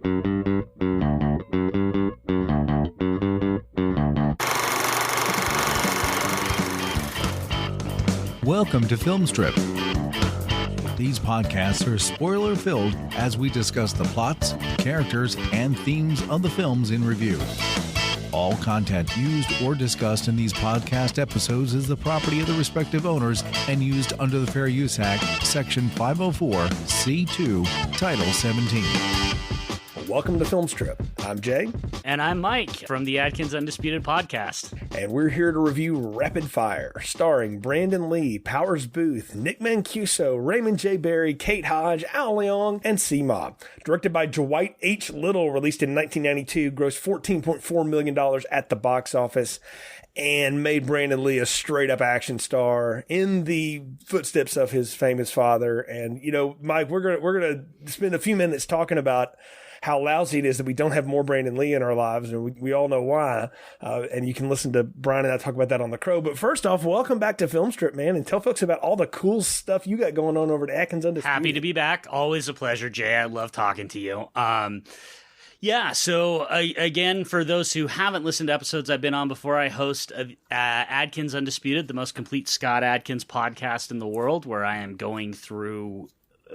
Welcome to Film Strip. These podcasts are spoiler-filled as we discuss the plots, characters, and themes of the films in review. All content used or discussed in these podcast episodes is the property of the respective owners and used under the Fair Use Act, Section 504, C2, Title 17. Welcome to Film Strip. I'm Jay. And I'm Mike from the Adkins Undisputed podcast. And we're here to review Rapid Fire, starring Brandon Lee, Powers Booth, Nick Mancuso, Raymond J. Barry, Kate Hodge, Al Leong, and C-Mob. Directed by Dwight H. Little, released in 1992, grossed $14.4 million at the box office, and made Brandon Lee a straight-up action star in the footsteps of his famous father. And, you know, Mike, we're gonna spend a few minutes talking about how lousy it is that we don't have more Brandon Lee in our lives, and we all know why. And you can listen to Brian and I talk about that on The Crow. But first off, welcome back to Film Strip, man, and tell folks about all the cool stuff you got going on over at Adkins Undisputed. Happy to be back. Always a pleasure, Jay. I love talking to you. So again, for those who haven't listened to episodes I've been on before, I host Adkins Undisputed, the most complete Scott Adkins podcast in the world, where I am going through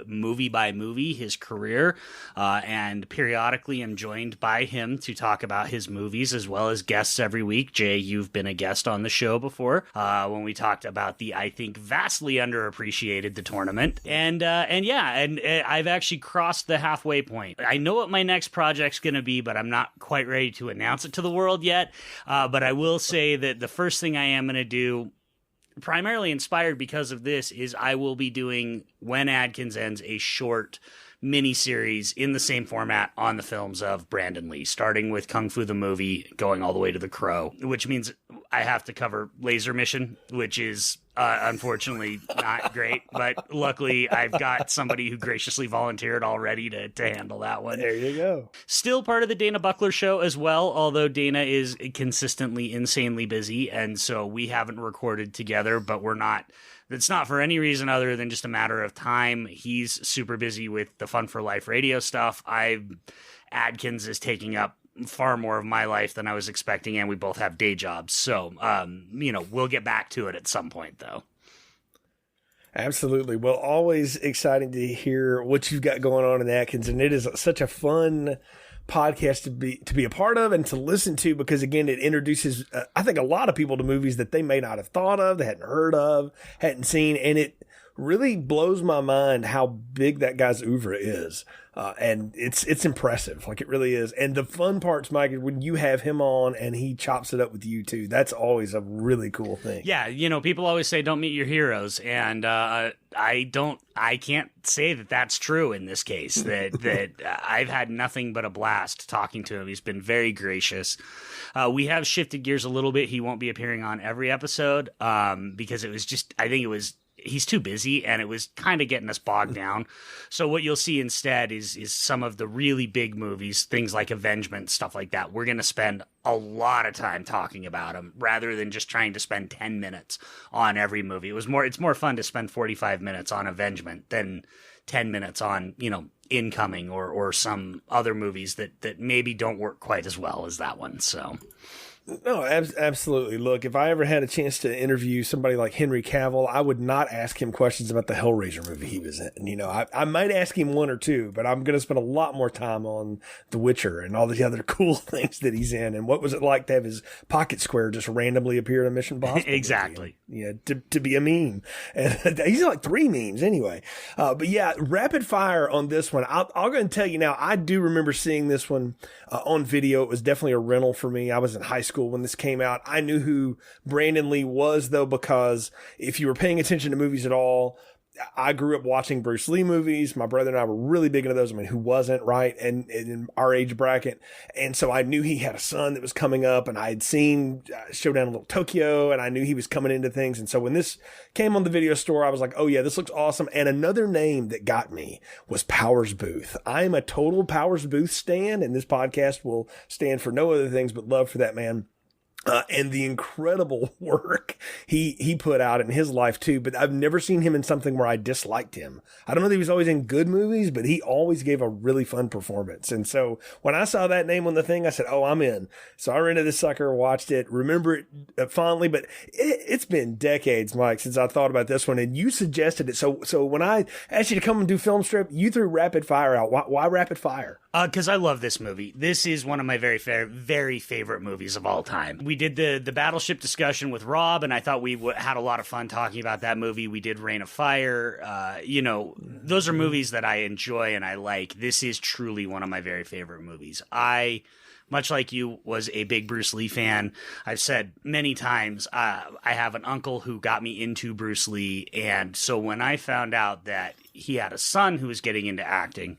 movie by movie his career, and periodically I'm joined by him to talk about his movies as well as guests every week. Jay, you've been a guest on the show before when we talked about the, I think, vastly underappreciated The Tournament, and I've actually crossed the halfway point. I know what my next project's going to be, but I'm not quite ready to announce it to the world yet, but I will say that the first thing I am going to do, primarily inspired because of this, is I will be doing, when Adkins ends, a short mini-series in the same format on the films of Brandon Lee, starting with Kung Fu the movie, going all the way to The Crow, which means I have to cover Laser Mission, which is unfortunately not great, but luckily I've got somebody who graciously volunteered already to handle that one. There you go. Still part of the Dana Buckler show as well, although Dana is consistently insanely busy, and so we haven't recorded together, but it's not for any reason other than just a matter of time. He's super busy with the Fun for Life radio stuff. Adkins is taking up far more of my life than I was expecting, and we both have day jobs. So, we'll get back to it at some point, though. Absolutely. Well, always exciting to hear what you've got going on in Adkins, and it is such a fun podcast to be a part of and to listen to, because again, it introduces I think a lot of people to movies that they may not have thought of, they hadn't heard of, hadn't seen, and it really blows my mind how big that guy's oeuvre is. And it's impressive. Like, it really is. And the fun parts, Mike, is when you have him on and he chops it up with you too. That's always a really cool thing. Yeah. People always say, don't meet your heroes. And, I can't say that that's true in this case, that I've had nothing but a blast talking to him. He's been very gracious. We have shifted gears a little bit. He won't be appearing on every episode, because he's too busy, and it was kind of getting us bogged down. So what you'll see instead is some of the really big movies, things like Avengement, stuff like that. We're going to spend a lot of time talking about them rather than just trying to spend 10 minutes on every movie. It's more fun to spend 45 minutes on Avengement than 10 minutes on, Incoming or some other movies that maybe don't work quite as well as that one. So no, absolutely. Look, if I ever had a chance to interview somebody like Henry Cavill, I would not ask him questions about the Hellraiser movie he was in. I might ask him one or two, but I'm going to spend a lot more time on The Witcher and all the other cool things that he's in. And what was it like to have his pocket square just randomly appear in a Mission Impossible Exactly. movie? To be a meme. And he's like 3 memes anyway. But yeah, rapid fire on this one. I'll go and tell you now, I do remember seeing this one on video. It was definitely a rental for me. I was in high school when this came out. I knew who Brandon Lee was, though, because if you were paying attention to movies at all, I grew up watching Bruce Lee movies. My brother and I were really big into those. I mean, who wasn't, right? And in our age bracket. And so I knew he had a son that was coming up, and I had seen Showdown in Little Tokyo, and I knew he was coming into things. And so when this came on the video store, I was like, oh yeah, this looks awesome. And another name that got me was Powers Booth. I'm a total Powers Booth stan, and this podcast will stand for no other things but love for that man. and the incredible work he put out in his life too. But I've never seen him in something where I disliked him. I don't know that he was always in good movies, but he always gave a really fun performance. And so when I saw that name on the thing, I said, oh, I'm in. So I rented this sucker, watched it, remember it fondly, but it's been decades, Mike, since I thought about this one, and you suggested it. So when I asked you to come and do Film Strip, you threw Rapid Fire out. Why Rapid Fire? Because I love this movie. This is one of my very favorite movies of all time. We did the Battleship discussion with Rob, and I thought we had a lot of fun talking about that movie. We did Reign of Fire. Those are movies that I enjoy and I like. This is truly one of my very favorite movies. I, much like you, was a big Bruce Lee fan. I've said many times, I have an uncle who got me into Bruce Lee, and so when I found out that he had a son who was getting into acting,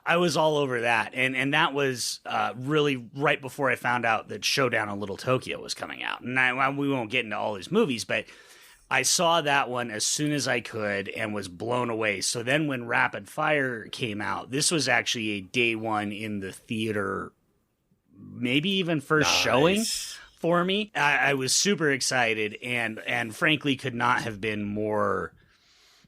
I was all over that. And that was really right before I found out that Showdown in Little Tokyo was coming out. And we won't get into all his movies, but I saw that one as soon as I could and was blown away. So then when Rapid Fire came out, this was actually a day one in the theater, maybe even first showing for me. I was super excited and frankly could not have been more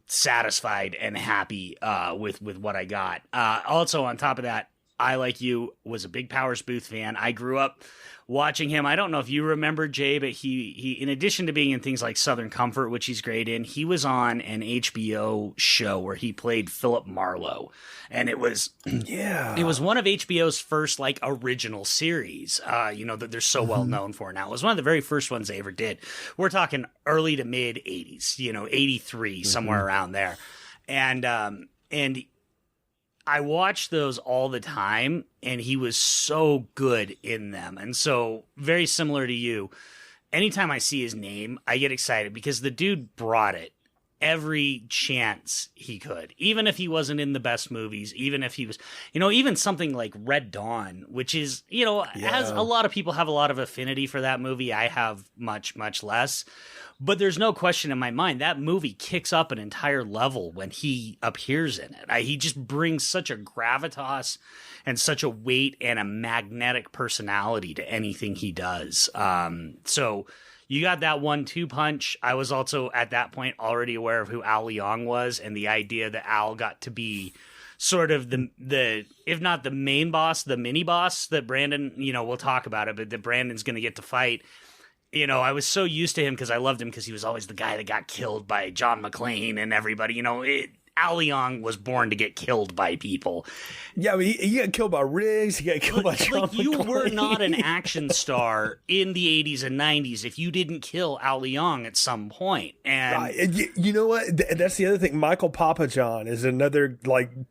satisfied and happy with what I got. Also, on top of that, I, like you, was a big Powers Booth fan. I grew up watching him. I don't know if you remember, Jay, but he in addition to being in things like Southern Comfort, which he's great in, he was on an HBO show where he played Philip Marlowe. And it was it was one of HBO's first like original series, that they're so well known for now. It was one of the very first ones they ever did. We're talking early to mid 80s, 83, somewhere around there. And I watched those all the time, and he was so good in them. And so, very similar to you, anytime I see his name, I get excited because the dude brought it every chance he could. Even if he wasn't in the best movies, even if he was, even something like Red Dawn, which is, has a lot of people have a lot of affinity for that movie. I have much, much less. But there's no question in my mind that movie kicks up an entire level when he appears in it. He just brings such a gravitas and such a weight and a magnetic personality to anything he does. So you got that 1-2 punch. I was also at that point already aware of who Al Leong was, and the idea that Al got to be sort of the if not the main boss, the mini boss that Brandon, we'll talk about it, but that Brandon's going to get to fight. I was so used to him because I loved him because he was always the guy that got killed by John McClane and everybody. Al Leong was born to get killed by people. Yeah, I mean, he got killed by Riggs. He got killed by John you McClane. were not an action star in the 80s and 90s if you didn't kill Al Leong at some point. And right. You know what? That's the other thing. Michael Papajohn is another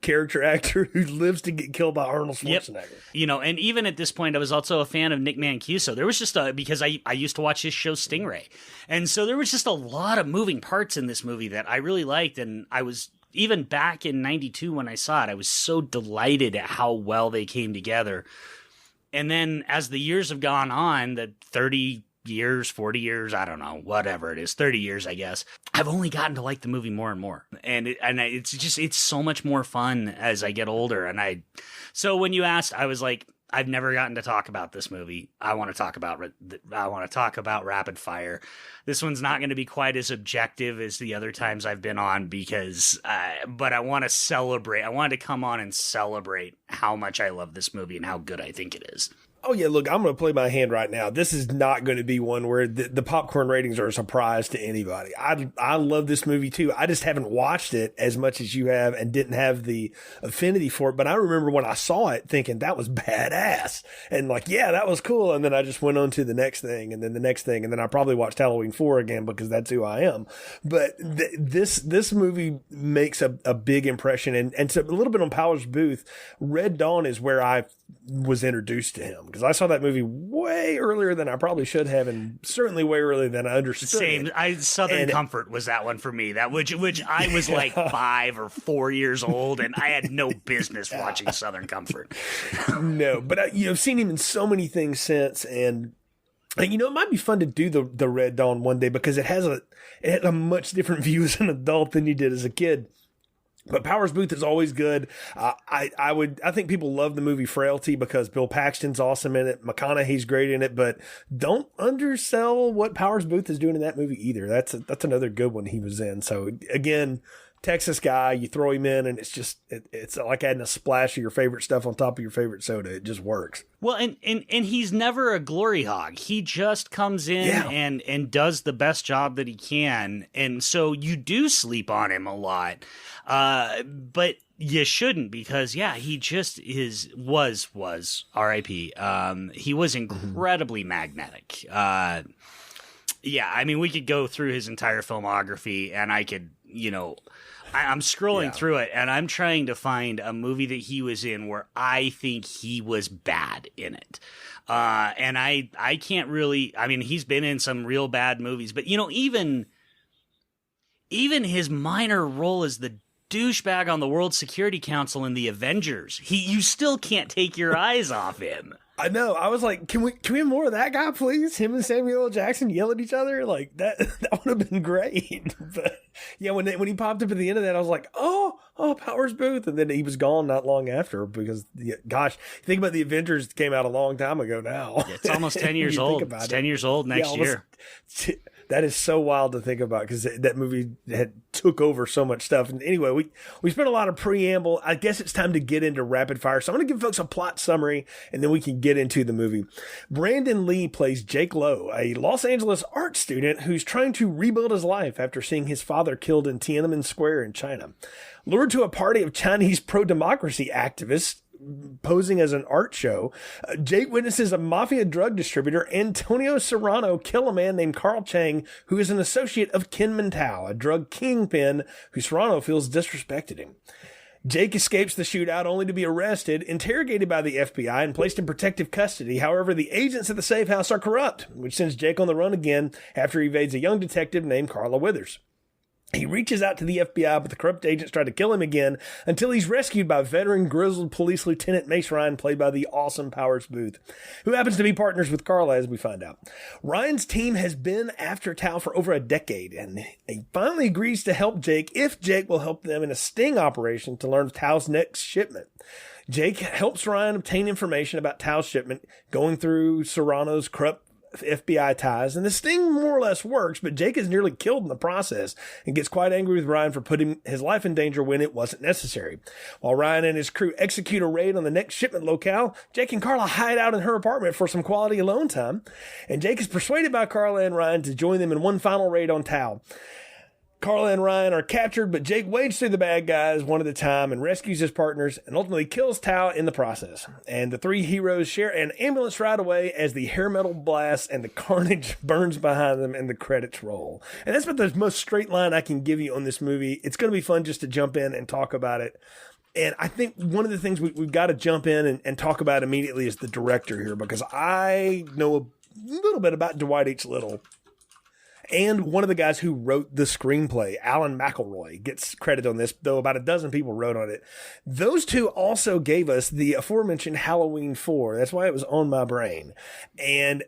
character actor who lives to get killed by Arnold Schwarzenegger. Yep. And even at this point, I was also a fan of Nick Mancuso. There was just because I used to watch his show Stingray. And so there was just a lot of moving parts in this movie that I really liked. And I was, even back in 92 when I saw it, I was so delighted at how well they came together. And then as the years have gone on, the 30 years, 40 years, I don't know, whatever it is, 30 years, I guess, I've only gotten to like the movie more and more. And it's so much more fun as I get older. So when you asked, I was like, I've never gotten to talk about this movie. I want to talk about Rapid Fire. This one's not going to be quite as objective as the other times I've been on but I want to celebrate. I wanted to come on and celebrate how much I love this movie and how good I think it is. Oh, yeah, look, I'm going to play my hand right now. This is not going to be one where the popcorn ratings are a surprise to anybody. I love this movie, too. I just haven't watched it as much as you have and didn't have the affinity for it. But I remember when I saw it thinking that was badass and yeah, that was cool. And then I just went on to the next thing and then the next thing. And then I probably watched Halloween 4 again because that's who I am. But this movie makes a big impression. And so a little bit on Powers Booth, Red Dawn is where I was introduced to him because I saw that movie way earlier than I probably should have, and certainly way earlier than I understood. Same. Southern Comfort was that one for me. That which I was like 5 or 4 years old, and I had no business watching Southern Comfort. No, but I've seen him in so many things since, and it might be fun to do the Red Dawn one day because it has a much different view as an adult than you did as a kid. But Powers Booth is always good. I think people love the movie Frailty because Bill Paxton's awesome in it. McConaughey's great in it, but don't undersell what Powers Booth is doing in that movie either. That's another good one he was in. So again, Texas guy, you throw him in and it's like adding a splash of your favorite stuff on top of your favorite soda. It just works. Well, and he's never a glory hog. He just comes in and does the best job that he can. And so you do sleep on him a lot. But you shouldn't, because he just was R.I.P. He was incredibly magnetic. I mean, we could go through his entire filmography and I could, I'm scrolling through it and I'm trying to find a movie that he was in where I think he was bad in it. And I can't really, I mean, he's been in some real bad movies, but even his minor role as the douchebag on the World Security Council in the Avengers, you still can't take your eyes off him. I know. I was like, can we have more of that guy, please? Him and Samuel L. Jackson yell at each other like that. That would have been great. But yeah, when he popped up at the end of that, I was like, oh, Powers Booth, and then he was gone not long after because, gosh, think about the Avengers came out a long time ago now. Yeah, it's almost 10 years old. It's 10 years old next year. That is so wild to think about because that movie had took over so much stuff. And anyway, we spent a lot of preamble. I guess it's time to get into rapid fire. So I'm going to give folks a plot summary and then we can get into the movie. Brandon Lee plays Jake Lowe, a Los Angeles art student who's trying to rebuild his life after seeing his father killed in Tiananmen Square in China. Lured to a party of Chinese pro-democracy activists posing as an art show, Jake witnesses a mafia drug distributor, Antonio Serrano, kill a man named Carl Chang, who is an associate of Ken Mantao, a drug kingpin who Serrano feels disrespected him. Jake escapes the shootout only to be arrested, interrogated by the FBI, and placed in protective custody. However, the agents at the safe house are corrupt, which sends Jake on the run again after he evades a young detective named Carla Withers. He reaches out to the FBI, but the corrupt agents try to kill him again until he's rescued by veteran grizzled police lieutenant Mace Ryan, played by the awesome Powers Booth, who happens to be partners with Carla, as we find out. Ryan's team has been after Tao for over a decade, and he finally agrees to help Jake if Jake will help them in a sting operation to learn of Tao's next shipment. Jake helps Ryan obtain information about Tao's shipment, going through Serrano's corrupt FBI ties, and the sting more or less works, but Jake is nearly killed in the process and gets quite angry with Ryan for putting his life in danger when it wasn't necessary. While Ryan and his crew execute a raid on the next shipment locale, Jake and Carla hide out in her apartment for some quality alone time, and Jake is persuaded by Carla and Ryan to join them in one final raid on Tao. Carla and Ryan are captured, but Jake wades through the bad guys one at a time and rescues his partners and ultimately kills Tao in the process. And the three heroes share an ambulance ride away as the hair metal blasts and the carnage burns behind them and the credits roll. And that's about the most straight line I can give you on this movie. It's going to be fun just to jump in and talk about it. And I think one of the things we've got to jump in and talk about immediately is the director here, because I know a little bit about Dwight H. Little. And one of the guys who wrote the screenplay, Alan McElroy, gets credit on this, though about a dozen people wrote on it. Those two also gave us the aforementioned Halloween 4. That's why it was on my brain. And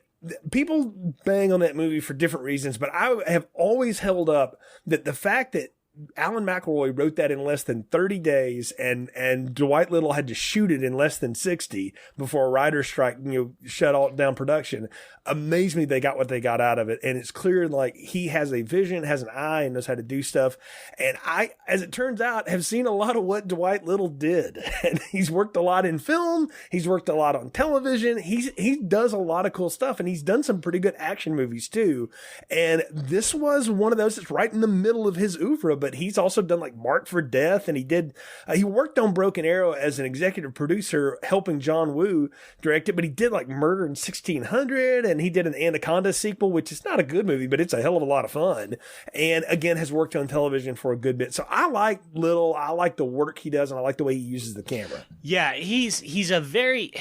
people bang on that movie for different reasons, but I have always held up that the fact that Alan McElroy wrote that in less than 30 days and Dwight Little had to shoot it in less than 60 before a writer's strike, shut all down production. Amazed me they got what they got out of it. And it's clear like he has a vision, has an eye, and knows how to do stuff. And I, as it turns out, have seen a lot of what Dwight Little did. And he's worked a lot in film. He's worked a lot on television. He does a lot of cool stuff, and he's done some pretty good action movies too. And this was one of those that's right in the middle of his oeuvre, but he's also done like Marked for Death, and he worked on Broken Arrow as an executive producer, helping John Woo direct it, but he did like Murder in 1600, and he did an Anaconda sequel, which is not a good movie, but it's a hell of a lot of fun, and again has worked on television for a good bit. So I like Little, I like the work he does, and I like the way he uses the camera. Yeah, he's a very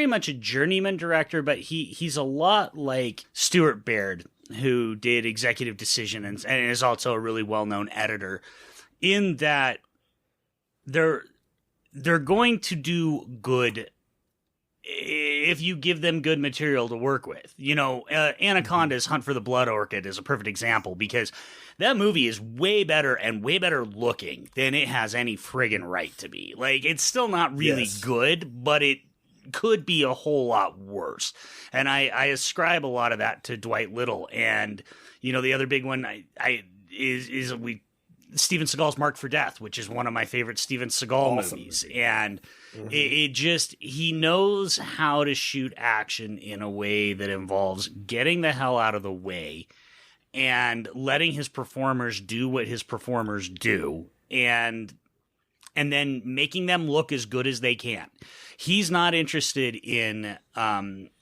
much a journeyman director, but he's a lot like Stuart Baird, who did Executive Decision and is also a really well-known editor, in that they're going to do good if you give them good material to work with. Anaconda's Hunt for the Blood Orchid is a perfect example, because that movie is way better and way better looking than it has any friggin' right to be. Like, it's still not really good, but it could be a whole lot worse. And I ascribe a lot of that to Dwight Little. And, you know, the other big one is Steven Seagal's Marked for Death, which is one of my favorite Steven Seagal movies. And he knows how to shoot action in a way that involves getting the hell out of the way and letting his performers do what his performers do, and then making them look as good as they can. He's not interested in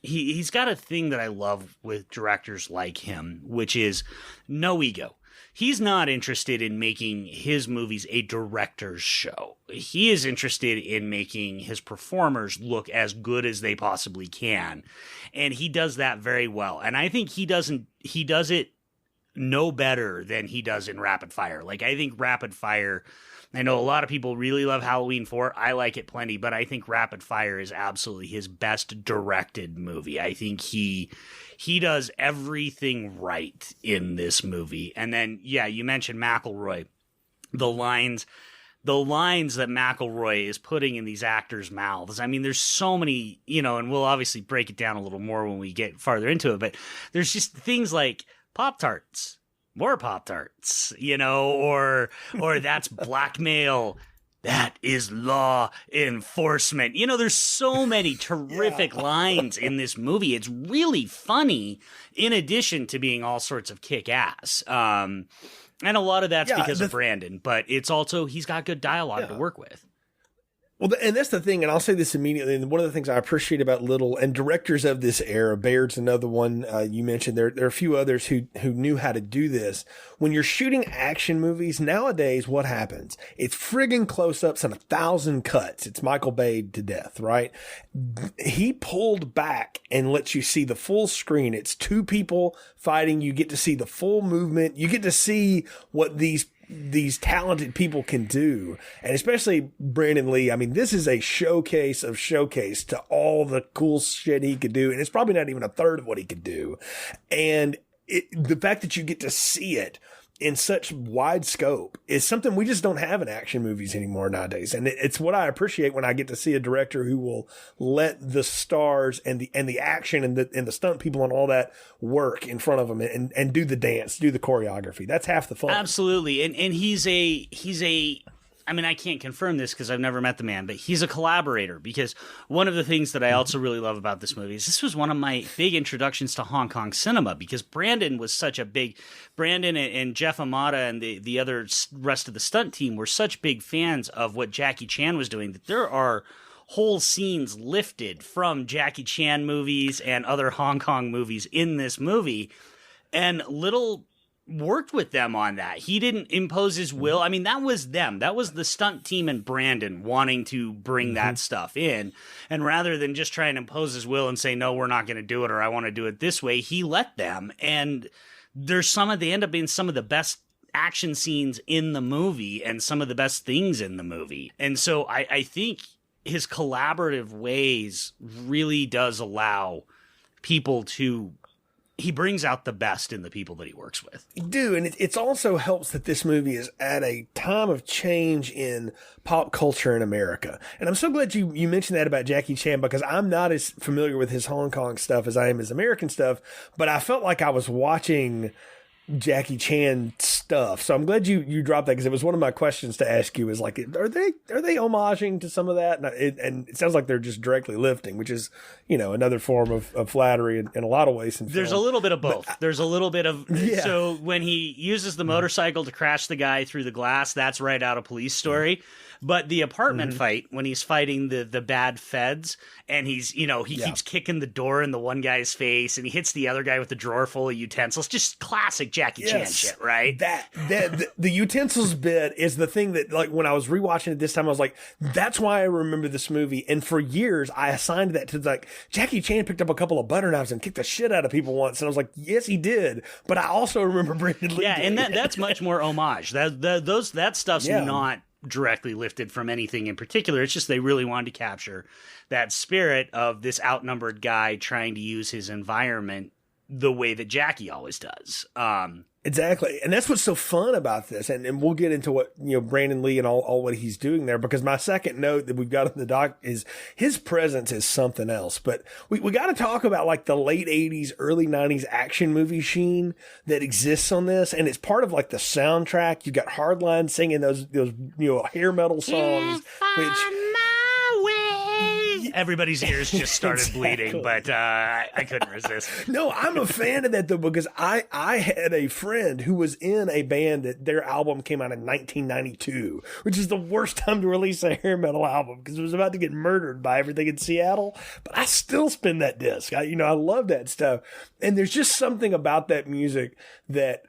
he's got a thing that I love with directors like him, which is no ego. He's not interested in making his movies a director's show. He is interested in making his performers look as good as they possibly can. And he does that very well. And I think he does it no better than he does in Rapid Fire. Like, I think Rapid Fire, I know a lot of people really love Halloween 4. I like it plenty, but I think Rapid Fire is absolutely his best directed movie. I think he does everything right in this movie. And then, yeah, you mentioned McElroy. The lines that McElroy is putting in these actors' mouths. I mean, there's so many, you know, and we'll obviously break it down a little more when we get farther into it, but there's just things like Pop-Tarts. More Pop-Tarts, you know, or that's blackmail. That is law enforcement. You know, there's so many terrific lines in this movie. It's really funny in addition to being all sorts of kick-ass. And a lot of that's because of Brandon, but it's also, he's got good dialogue to work with. Well, and that's the thing, and I'll say this immediately, and one of the things I appreciate about Little, and directors of this era, Baird's another one you mentioned, there are a few others who knew how to do this. When you're shooting action movies, nowadays, what happens? It's friggin' close-ups and 1,000 cuts. It's Michael Bay to death, right? He pulled back and lets you see the full screen. It's two people fighting. You get to see the full movement. You get to see what these talented people can do. And especially Brandon Lee. I mean, this is a showcase to all the cool shit he could do. And it's probably not even a third of what he could do. And the fact that you get to see it in such wide scope is something we just don't have in action movies anymore nowadays. And it's what I appreciate when I get to see a director who will let the stars and the action and the stunt people and all that work in front of them and do the dance, do the choreography. That's half the fun. Absolutely. And he's a, I mean, I can't confirm this because I've never met the man, but he's a collaborator, because one of the things that I also really love about this movie is this was one of my big introductions to Hong Kong cinema, because Brandon and Jeff Amata and the other rest of the stunt team were such big fans of what Jackie Chan was doing that there are whole scenes lifted from Jackie Chan movies and other Hong Kong movies in this movie. And Little worked with them on that. He didn't impose his will. I mean, that was them. That was the stunt team and Brandon wanting to bring that stuff in. And rather than just try and impose his will and say, no, we're not going to do it, or I want to do it this way, he let them. And they end up being some of the best action scenes in the movie and some of the best things in the movie. And so I think his collaborative ways really does allow people to, he brings out the best in the people that he works with. You do, and it also helps that this movie is at a time of change in pop culture in America. And I'm so glad you mentioned that about Jackie Chan, because I'm not as familiar with his Hong Kong stuff as I am his American stuff, but I felt like I was watching Jackie Chan stuff. So I'm glad you dropped that, because it was one of my questions to ask you, is like, are they homaging to some of that? And it sounds like they're just directly lifting, which is, you know, another form of flattery in a lot of ways. There's a little bit of both. There's a little bit of, so when he uses the motorcycle to crash the guy through the glass, that's right out of Police Story. But the apartment fight, when he's fighting the bad feds, and he's, you know, he keeps kicking the door in the one guy's face, and he hits the other guy with the drawer full of utensils. Just classic Jackie Chan shit, right? The utensils bit is the thing that, like, when I was rewatching it this time, I was like, that's why I remember this movie. And for years, I assigned that to, like, Jackie Chan picked up a couple of butter knives and kicked the shit out of people once. And I was like, yes, he did. But I also remember Brandon Lee. Yeah, and that's much more homage. That stuff's not directly lifted from anything in particular. It's just they really wanted to capture that spirit of this outnumbered guy trying to use his environment the way that Jackie always does. Exactly. And that's what's so fun about this. And we'll get into what, Brandon Lee and all what he's doing there, because my second note that we've got in the doc is his presence is something else. But we got to talk about like the late 80s, early 90s action movie sheen that exists on this. And it's part of like the soundtrack. You've got Hardline singing those hair metal songs, which everybody's ears just started bleeding, but I couldn't resist. No, I'm a fan of that though, because I had a friend who was in a band that their album came out in 1992, which is the worst time to release a hair metal album because it was about to get murdered by everything in Seattle. But I still spin that disc. I love that stuff. And there's just something about that music that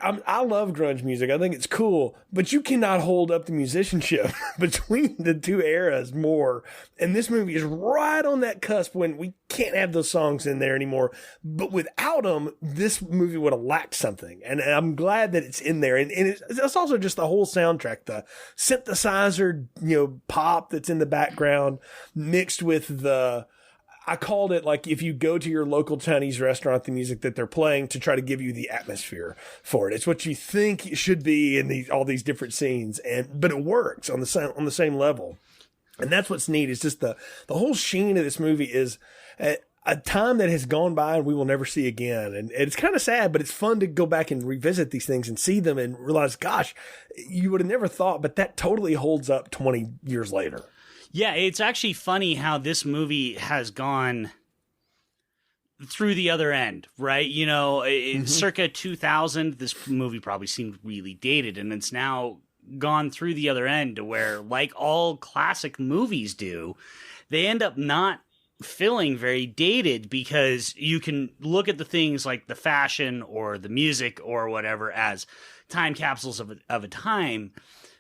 I love grunge music. I think it's cool, but you cannot hold up the musicianship between the two eras more. And this movie is right on that cusp when we can't have those songs in there anymore. But without them, this movie would have lacked something. And I'm glad that it's in there. And it's also just the whole soundtrack, the synthesizer, pop that's in the background mixed with I called it like if you go to your local Chinese restaurant, the music that they're playing to try to give you the atmosphere for it. It's what you think it should be in all these different scenes, but it works on the same level. And that's what's neat. It's just the whole sheen of this movie is a time that has gone by and we will never see again. And it's kind of sad, but it's fun to go back and revisit these things and see them and realize, gosh, you would have never thought, but that totally holds up 20 years later. Yeah, it's actually funny how this movie has gone through the other end, right? Circa 2000, this movie probably seemed really dated, and it's now gone through the other end to where, like all classic movies do, they end up not feeling very dated because you can look at the things like the fashion or the music or whatever as time capsules of a time.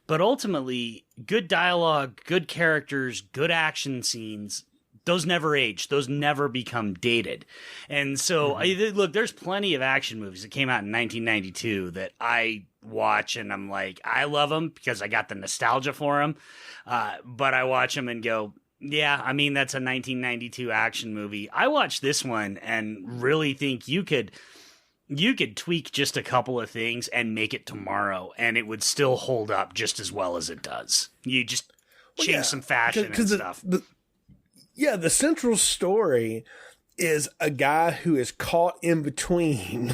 But ultimately, good dialogue, good characters, good action scenes, those never age. Those never become dated. And so, look, there's plenty of action movies that came out in 1992 that I watch and I'm like, I love them because I got the nostalgia for them. But I watch them and go, yeah, I mean, that's a 1992 action movie. I watched this one and really think you could tweak just a couple of things and make it tomorrow, and it would still hold up just as well as it does. You just change some fashion and stuff. The central story is a guy who is caught in between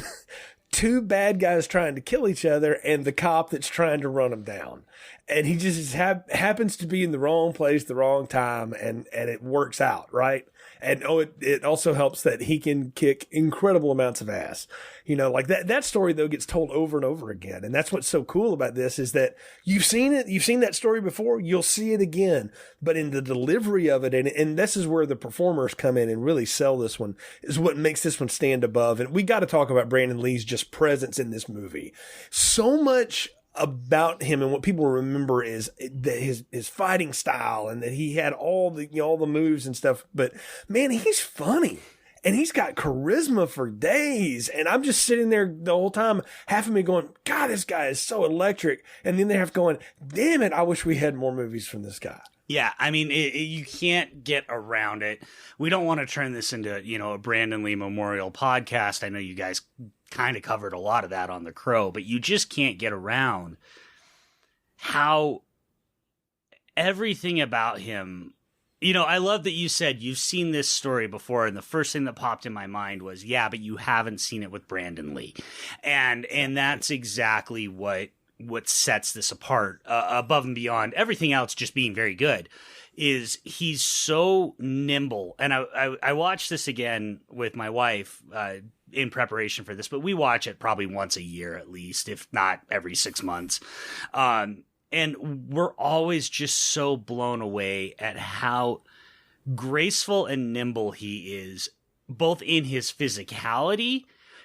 two bad guys trying to kill each other and the cop that's trying to run them down. And he just happens to be in the wrong place, the wrong time, and it works out, right? And it also helps that he can kick incredible amounts of ass. Like that story though gets told over and over again. And that's what's so cool about this is that you've seen that story before, you'll see it again. But in the delivery of it, and this is where the performers come in and really sell this one, is what makes this one stand above. And we got to talk about Brandon Lee's just presence in this movie. So much about him and what people remember is that his fighting style and that he had all the moves and stuff. But man, he's funny and he's got charisma for days. And I'm just sitting there the whole time, half of me going, God, this guy is so electric. And then they have going, damn it, I wish we had more movies from this guy. Yeah, I mean, you can't get around it. We don't want to turn this into, a Brandon Lee Memorial podcast. I know you guys kind of covered a lot of that on The Crow, but you just can't get around how everything about him, I love that you said you've seen this story before, and the first thing that popped in my mind was, yeah, but you haven't seen it with Brandon Lee. And that's exactly what sets this apart, above and beyond everything else just being very good, is he's so nimble. And I watched this again with my wife in preparation for this, but we watch it probably once a year at least, if not every 6 months. And we're always just so blown away at how graceful and nimble he is, both in his physicality,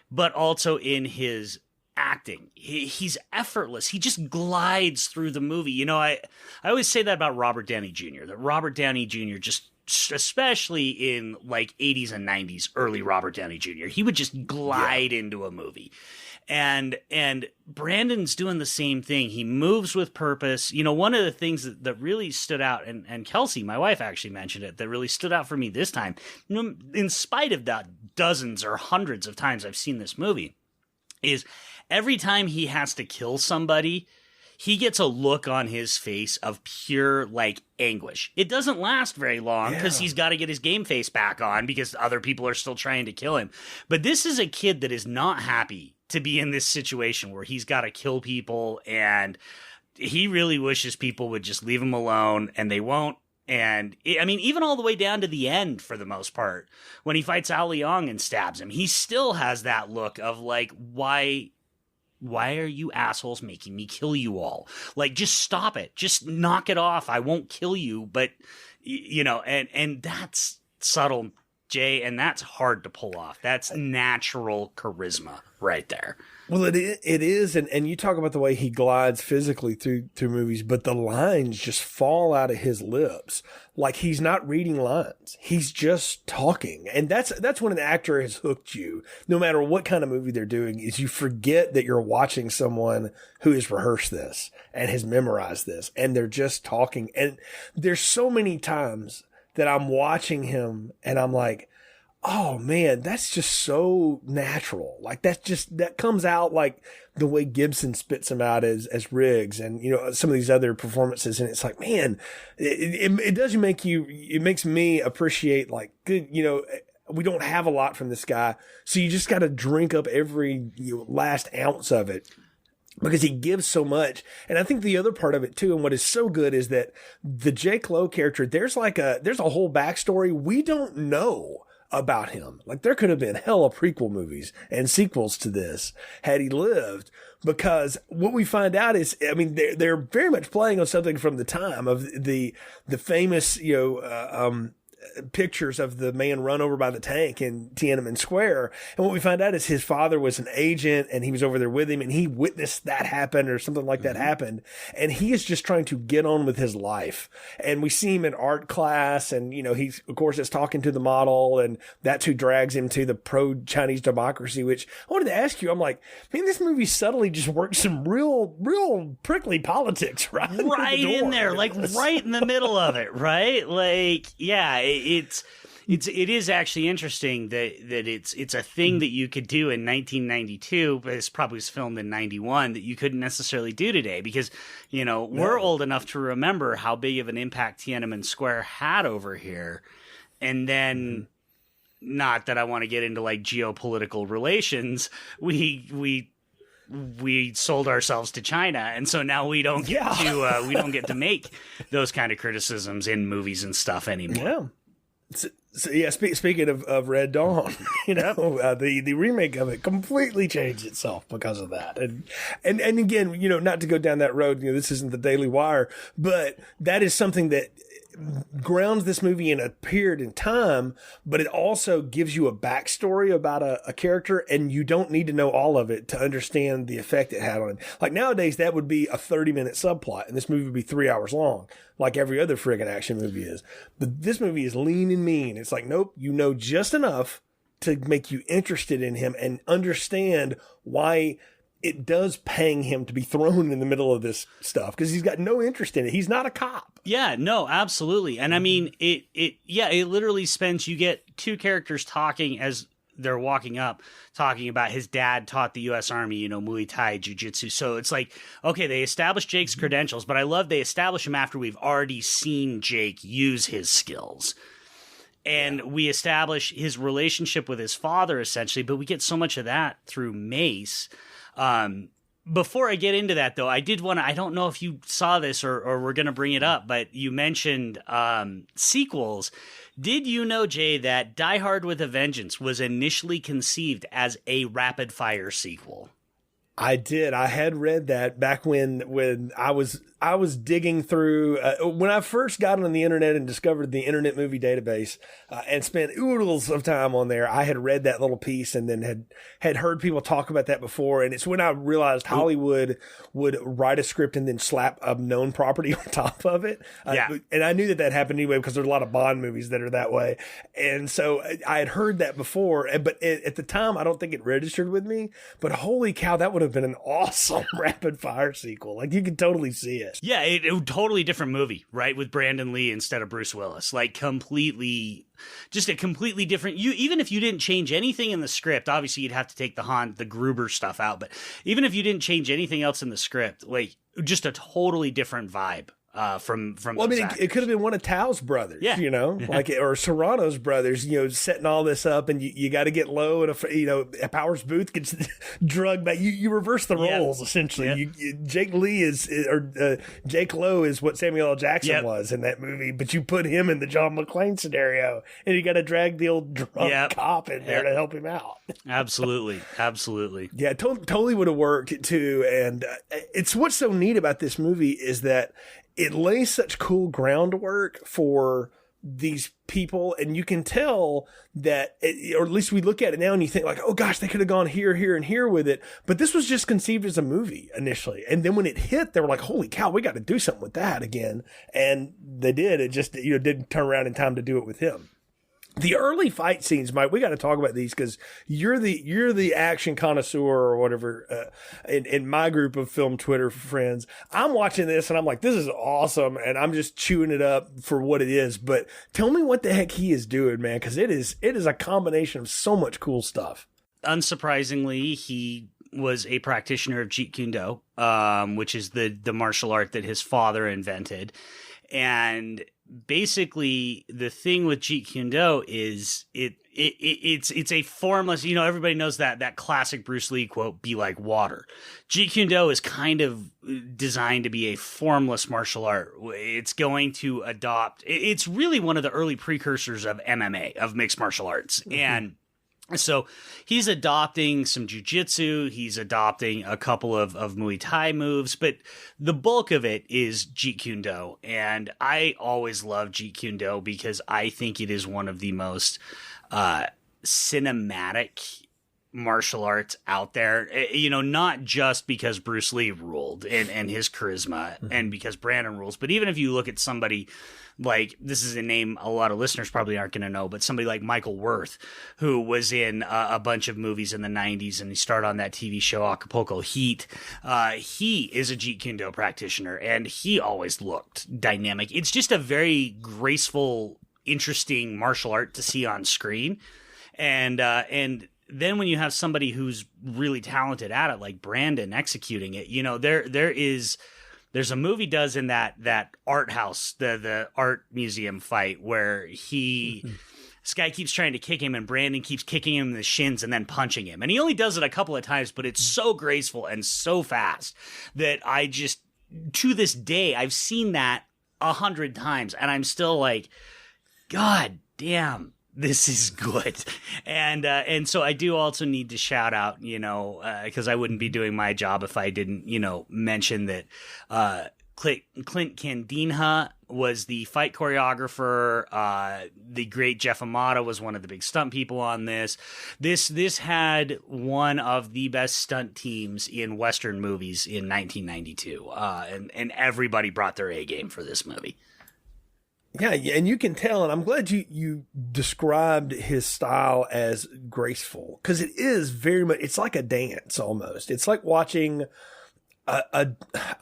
but also in his acting. He's effortless. He just glides through the movie. I always say that about Robert Downey Jr., that Robert Downey Jr. just, especially in like 80s and 90s, early Robert Downey Jr., he would just glide into a movie. And Brandon's doing the same thing. He moves with purpose. One of the things that really stood out, and Kelsey, my wife, actually mentioned it, that really stood out for me this time, in spite of that dozens or hundreds of times I've seen this movie, is every time he has to kill somebody, he gets a look on his face of pure, like, anguish. It doesn't last very long because he's got to get his game face back on because other people are still trying to kill him. But this is a kid that is not happy to be in this situation where he's got to kill people, and he really wishes people would just leave him alone, and they won't. And I mean, even all the way down to the end, for the most part, when he fights Ao Leong and stabs him, he still has that look of like, why are you assholes making me kill you all? Like, just stop it. Just knock it off. I won't kill you. But, you know, and that's subtle, Jay, and that's hard to pull off. That's natural charisma right there. Well, it is, and you talk about the way he glides physically through movies, but the lines just fall out of his lips like he's not reading lines. He's just talking, and that's when an actor has hooked you. No matter what kind of movie they're doing, is you forget that you're watching someone who has rehearsed this and has memorized this, and they're just talking. And there's so many times that I'm watching him, and I'm like, oh man, that's just so natural. Like that comes out like the way Gibson spits him out as Riggs, and you know, some of these other performances. And it's like, man, it does it makes me appreciate, like, good, you know, we don't have a lot from this guy. So you just got to drink up every last ounce of it, because he gives so much. And I think the other part of it too, and what is so good, is that the Jake Lowe character, there's a whole backstory we don't know about him. Like, there could have been hella prequel movies and sequels to this had he lived, because what we find out is, I mean, they're very much playing on something from the time of the famous, pictures of the man run over by the tank in Tiananmen Square. And what we find out is his father was an agent, and he was over there with him, and he witnessed that happen, or something like that happened. And he is just trying to get on with his life. And we see him in art class, and, you know, he's, of course, is talking to the model, and that's who drags him to the pro-Chinese democracy, which I wanted to ask you, I'm like, man, this movie subtly just works some real prickly politics, right? Right in there, like right in the middle of it, right? Like, yeah, it is actually interesting that it's a thing that you could do in 1992, but it's probably was filmed in 91, that you couldn't necessarily do today, because, you know, we're old enough to remember how big of an impact Tiananmen Square had over here. And then, not that I want to get into like geopolitical relations, we sold ourselves to China, and so now we don't get to make those kind of criticisms in movies and stuff anymore. Yeah. So yeah, speaking of Red Dawn, you know, the remake of it completely changed itself because of that. And again, you know, not to go down that road, you know, this isn't the Daily Wire, but that is something that grounds this movie in a period in time, but it also gives you a backstory about a character, and you don't need to know all of it to understand the effect it had on him. Like, nowadays, that would be a 30-minute subplot, and this movie would be 3 hours long, like every other friggin' action movie is. But this movie is lean and mean. It's like, nope, you know just enough to make you interested in him and understand why it does pang him to be thrown in the middle of this stuff, because he's got no interest in it. He's not a cop. Yeah, no, absolutely. And I mean, it literally spends, you get two characters talking as they're walking up, talking about his dad taught the U.S. Army, you know, Muay Thai, Jiu-Jitsu. So it's like, okay, they established Jake's credentials, but I love they establish him after we've already seen Jake use his skills. And we establish his relationship with his father, essentially, but we get so much of that through Mace. Before I get into that, though, I did want to, I don't know if you saw this or we're going to bring it up, but you mentioned sequels. Did you know, Jay, that Die Hard with a Vengeance was initially conceived as a rapid fire sequel? I did. I had read that back when I was digging through, when I first got on the internet and discovered the Internet Movie Database, and spent oodles of time on there. I had read that little piece, and then had heard people talk about that before. And it's when I realized Hollywood would write a script and then slap a known property on top of it. Yeah. And I knew that happened anyway, because there's a lot of Bond movies that are that way. And so I had heard that before, but at the time, I don't think it registered with me. But holy cow, that would have been an awesome rapid fire sequel. Like, you could totally see it. hilarious. Yeah, it totally different movie, right? With Brandon Lee instead of Bruce Willis. Like just a completely different. Even if you didn't change anything in the script, obviously you'd have to take the Gruber stuff out. But even if you didn't change anything else in the script, like just a totally different vibe. From well, I mean, it could have been one of Tao's brothers, like, or Serrano's brothers, setting all this up, and you got to get low, and a Powers Booth gets drugged back. You reverse the roles essentially. Jake Lowe is what Samuel L. Jackson was in that movie, but you put him in the John McClane scenario, and you got to drag the old drunk cop in there to help him out. Absolutely. Yeah, totally would have worked too. And it's what's so neat about this movie is that it lays such cool groundwork for these people, and you can tell that, or at least we look at it now and you think like, oh gosh, they could have gone here, here, and here with it. But this was just conceived as a movie initially. And then when it hit, they were like, holy cow, we got to do something with that again. And they did. It just, didn't turn around in time to do it with him. The early fight scenes, Mike, we got to talk about these because you're the action connoisseur or whatever in my group of film Twitter friends. I'm watching this and I'm like, this is awesome, and I'm just chewing it up for what it is. But tell me what the heck he is doing, man, because it is a combination of so much cool stuff. Unsurprisingly, he was a practitioner of Jeet Kune Do, which is the martial art that his father invented, and basically the thing with Jeet Kune Do is it's a formless, everybody knows that classic Bruce Lee quote, be like water. Jeet Kune Do is kind of designed to be a formless martial art. It's going to adopt, it's really one of the early precursors of MMA, of mixed martial arts. Mm-hmm. And so he's adopting some jujitsu, he's adopting a couple of Muay Thai moves, but the bulk of it is Jeet Kune Do. And I always love Jeet Kune Do because I think it is one of the most cinematic martial arts out there, not just because Bruce Lee ruled and his charisma and because Brandon rules, but even if you look at somebody like, this is a name a lot of listeners probably aren't going to know, but somebody like Michael Worth, who was in a bunch of movies in the 90s, and he starred on that TV show Acapulco Heat. He is a Jeet Kune Do practitioner, and he always looked dynamic. It's just a very graceful, interesting martial art to see on screen. And then when you have somebody who's really talented at it, like Brandon executing it, there's a movie does in that art house, the art museum fight where this guy keeps trying to kick him and Brandon keeps kicking him in the shins and then punching him. And he only does it a couple of times, but it's so graceful and so fast that I just, to this day, I've seen that 100 times and I'm still like, God damn, this is good. And so I do also need to shout out, because I wouldn't be doing my job if I didn't, mention that Clint Candinha was the fight choreographer. The great Jeff Amata was one of the big stunt people on this. This had one of the best stunt teams in Western movies in 1992. And everybody brought their A game for this movie. Yeah, and you can tell, and I'm glad you described his style as graceful, because it is very much, it's like a dance almost. It's like watching a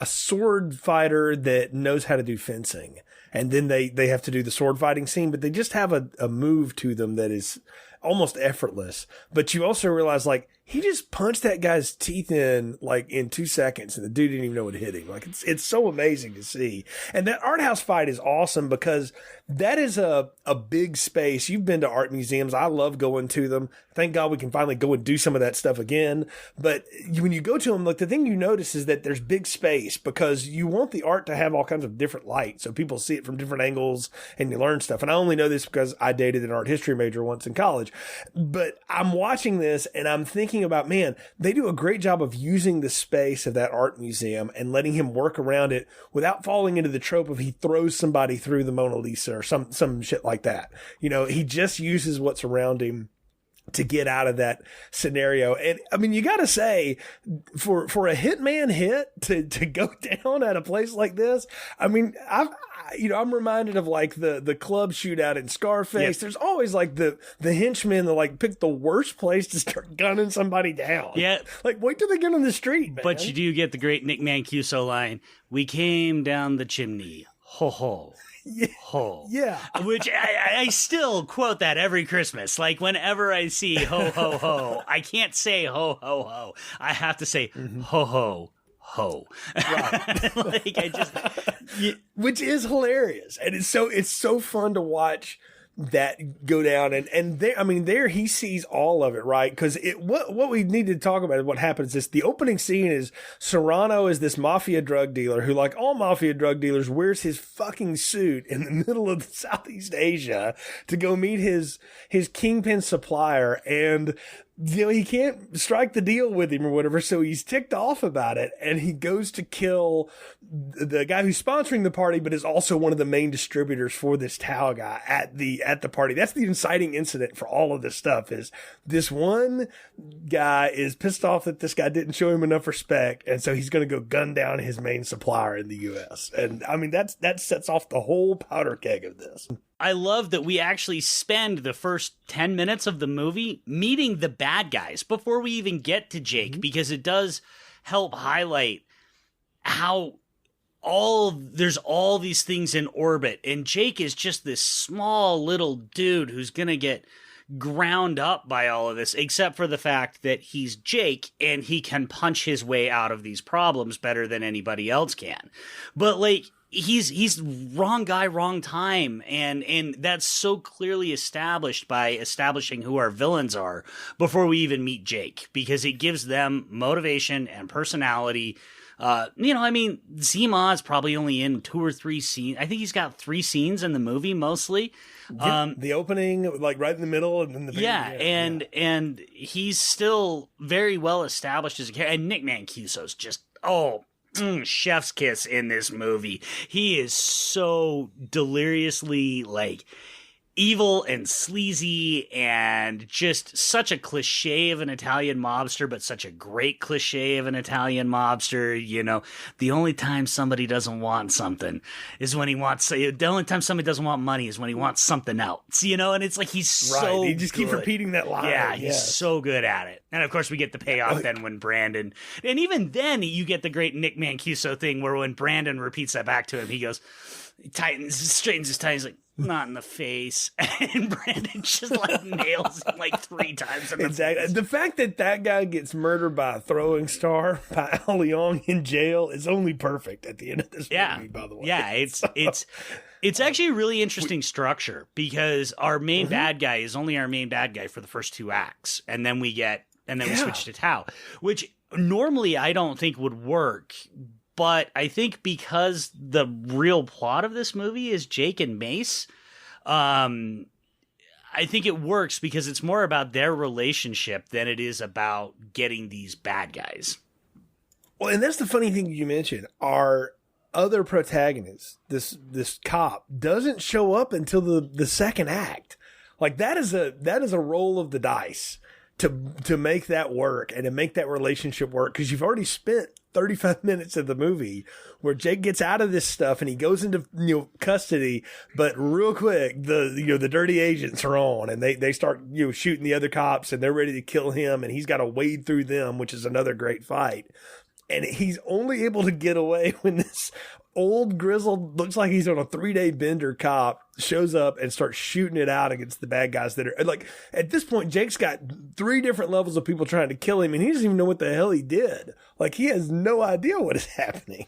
sword fighter that knows how to do fencing, and then they have to do the sword fighting scene, but they just have a move to them that is almost effortless. But you also realize, like, he just punched that guy's teeth in like in 2 seconds, and the dude didn't even know what hit him. Like, it's so amazing to see. And that art house fight is awesome because that is a big space. You've been to art museums. I love going to them. Thank God we can finally go and do some of that stuff again. But when you go to them, look, the thing you notice is that there's big space because you want the art to have all kinds of different light so people see it from different angles and you learn stuff. And I only know this because I dated an art history major once in college. But I'm watching this and I'm thinking about, man, they do a great job of using the space of that art museum and letting him work around it without falling into the trope of he throws somebody through the Mona Lisa or some shit like that. He just uses what's around him to get out of that scenario. And I mean, you got to say, for a hitman hit to go down at a place like this, I mean, I'm reminded of like the club shootout in Scarface. Yep. There's always like the henchmen that like pick the worst place to start gunning somebody down. Yeah. Like, wait till they get on the street, man. But you do get the great Nick Mancuso line, "We came down the chimney, ho ho." Yeah. Ho. Yeah. Which I still quote that every Christmas. Like whenever I see ho ho ho, I can't say ho ho ho. I have to say ho ho ho. Right. Like I just which is hilarious. And it's so fun to watch that go down, and there he sees all of it, right? Because what we need to talk about is what happens is the opening scene is Serrano is this mafia drug dealer who, like all mafia drug dealers, wears his fucking suit in the middle of Southeast Asia to go meet his kingpin supplier, and he can't strike the deal with him or whatever, so he's ticked off about it, and he goes to kill the guy who's sponsoring the party, but is also one of the main distributors for this Tao guy at the party. That's the inciting incident for all of this stuff. Is this one guy is pissed off that this guy didn't show him enough respect, and so he's going to go gun down his main supplier in the U.S. And I mean that sets off the whole powder keg of this. I love that we actually spend the first 10 minutes of the movie meeting the bad guys before we even get to Jake, because it does help highlight how there's all these things in orbit, and Jake is just this small little dude who's going to get ground up by all of this, except for the fact that he's Jake and he can punch his way out of these problems better than anybody else can. But like, he's wrong guy, wrong time, and that's so clearly established by establishing who our villains are before we even meet Jake, because it gives them motivation and personality. Zima is probably only in 2 or 3 scenes. I think he's got 3 scenes in the movie mostly. The opening, like right in the middle, and then the and he's still very well established as a character. And Nick Mancuso's just chef's kiss in this movie. He is so deliriously like evil and sleazy and just such a cliche of an Italian mobster, but such a great cliche of an Italian mobster. You know, the only time somebody doesn't want something is when he wants, the only time somebody doesn't want money is when he wants something else, you know? And it's like, he's so He just keeps repeating that line. Yeah, he's so good at it. And of course we get the payoff then when Brandon, and even then you get the great Nick Mancuso thing where when Brandon repeats that back to him, he goes, straightens his tie, he's like, not in the face, and Brandon just like nails him like 3 times in the face. The fact that guy gets murdered by a throwing star by Al Leong in jail is only perfect at the end of this movie, by the way. Yeah, it's actually a really interesting structure, because our main bad guy is only our main bad guy for the first 2 acts, and then we switch to Tao, which normally I don't think would work. But I think because the real plot of this movie is Jake and Mace, I think it works because it's more about their relationship than it is about getting these bad guys. Well, and that's the funny thing you mentioned. Our other protagonist, this cop, doesn't show up until the second act. Like that is a roll of the dice to make that work and to make that relationship work, because you've already spent 35 minutes of the movie where Jake gets out of this stuff and he goes into custody, but real quick the dirty agents are on and they start shooting the other cops and they're ready to kill him, and he's got to wade through them, which is another great fight. And he's only able to get away when this old grizzled, looks like he's on a 3-day bender cop shows up and starts shooting it out against the bad guys that are like, at this point, Jake's got 3 different levels of people trying to kill him, and he doesn't even know what the hell he did. Like, he has no idea what is happening.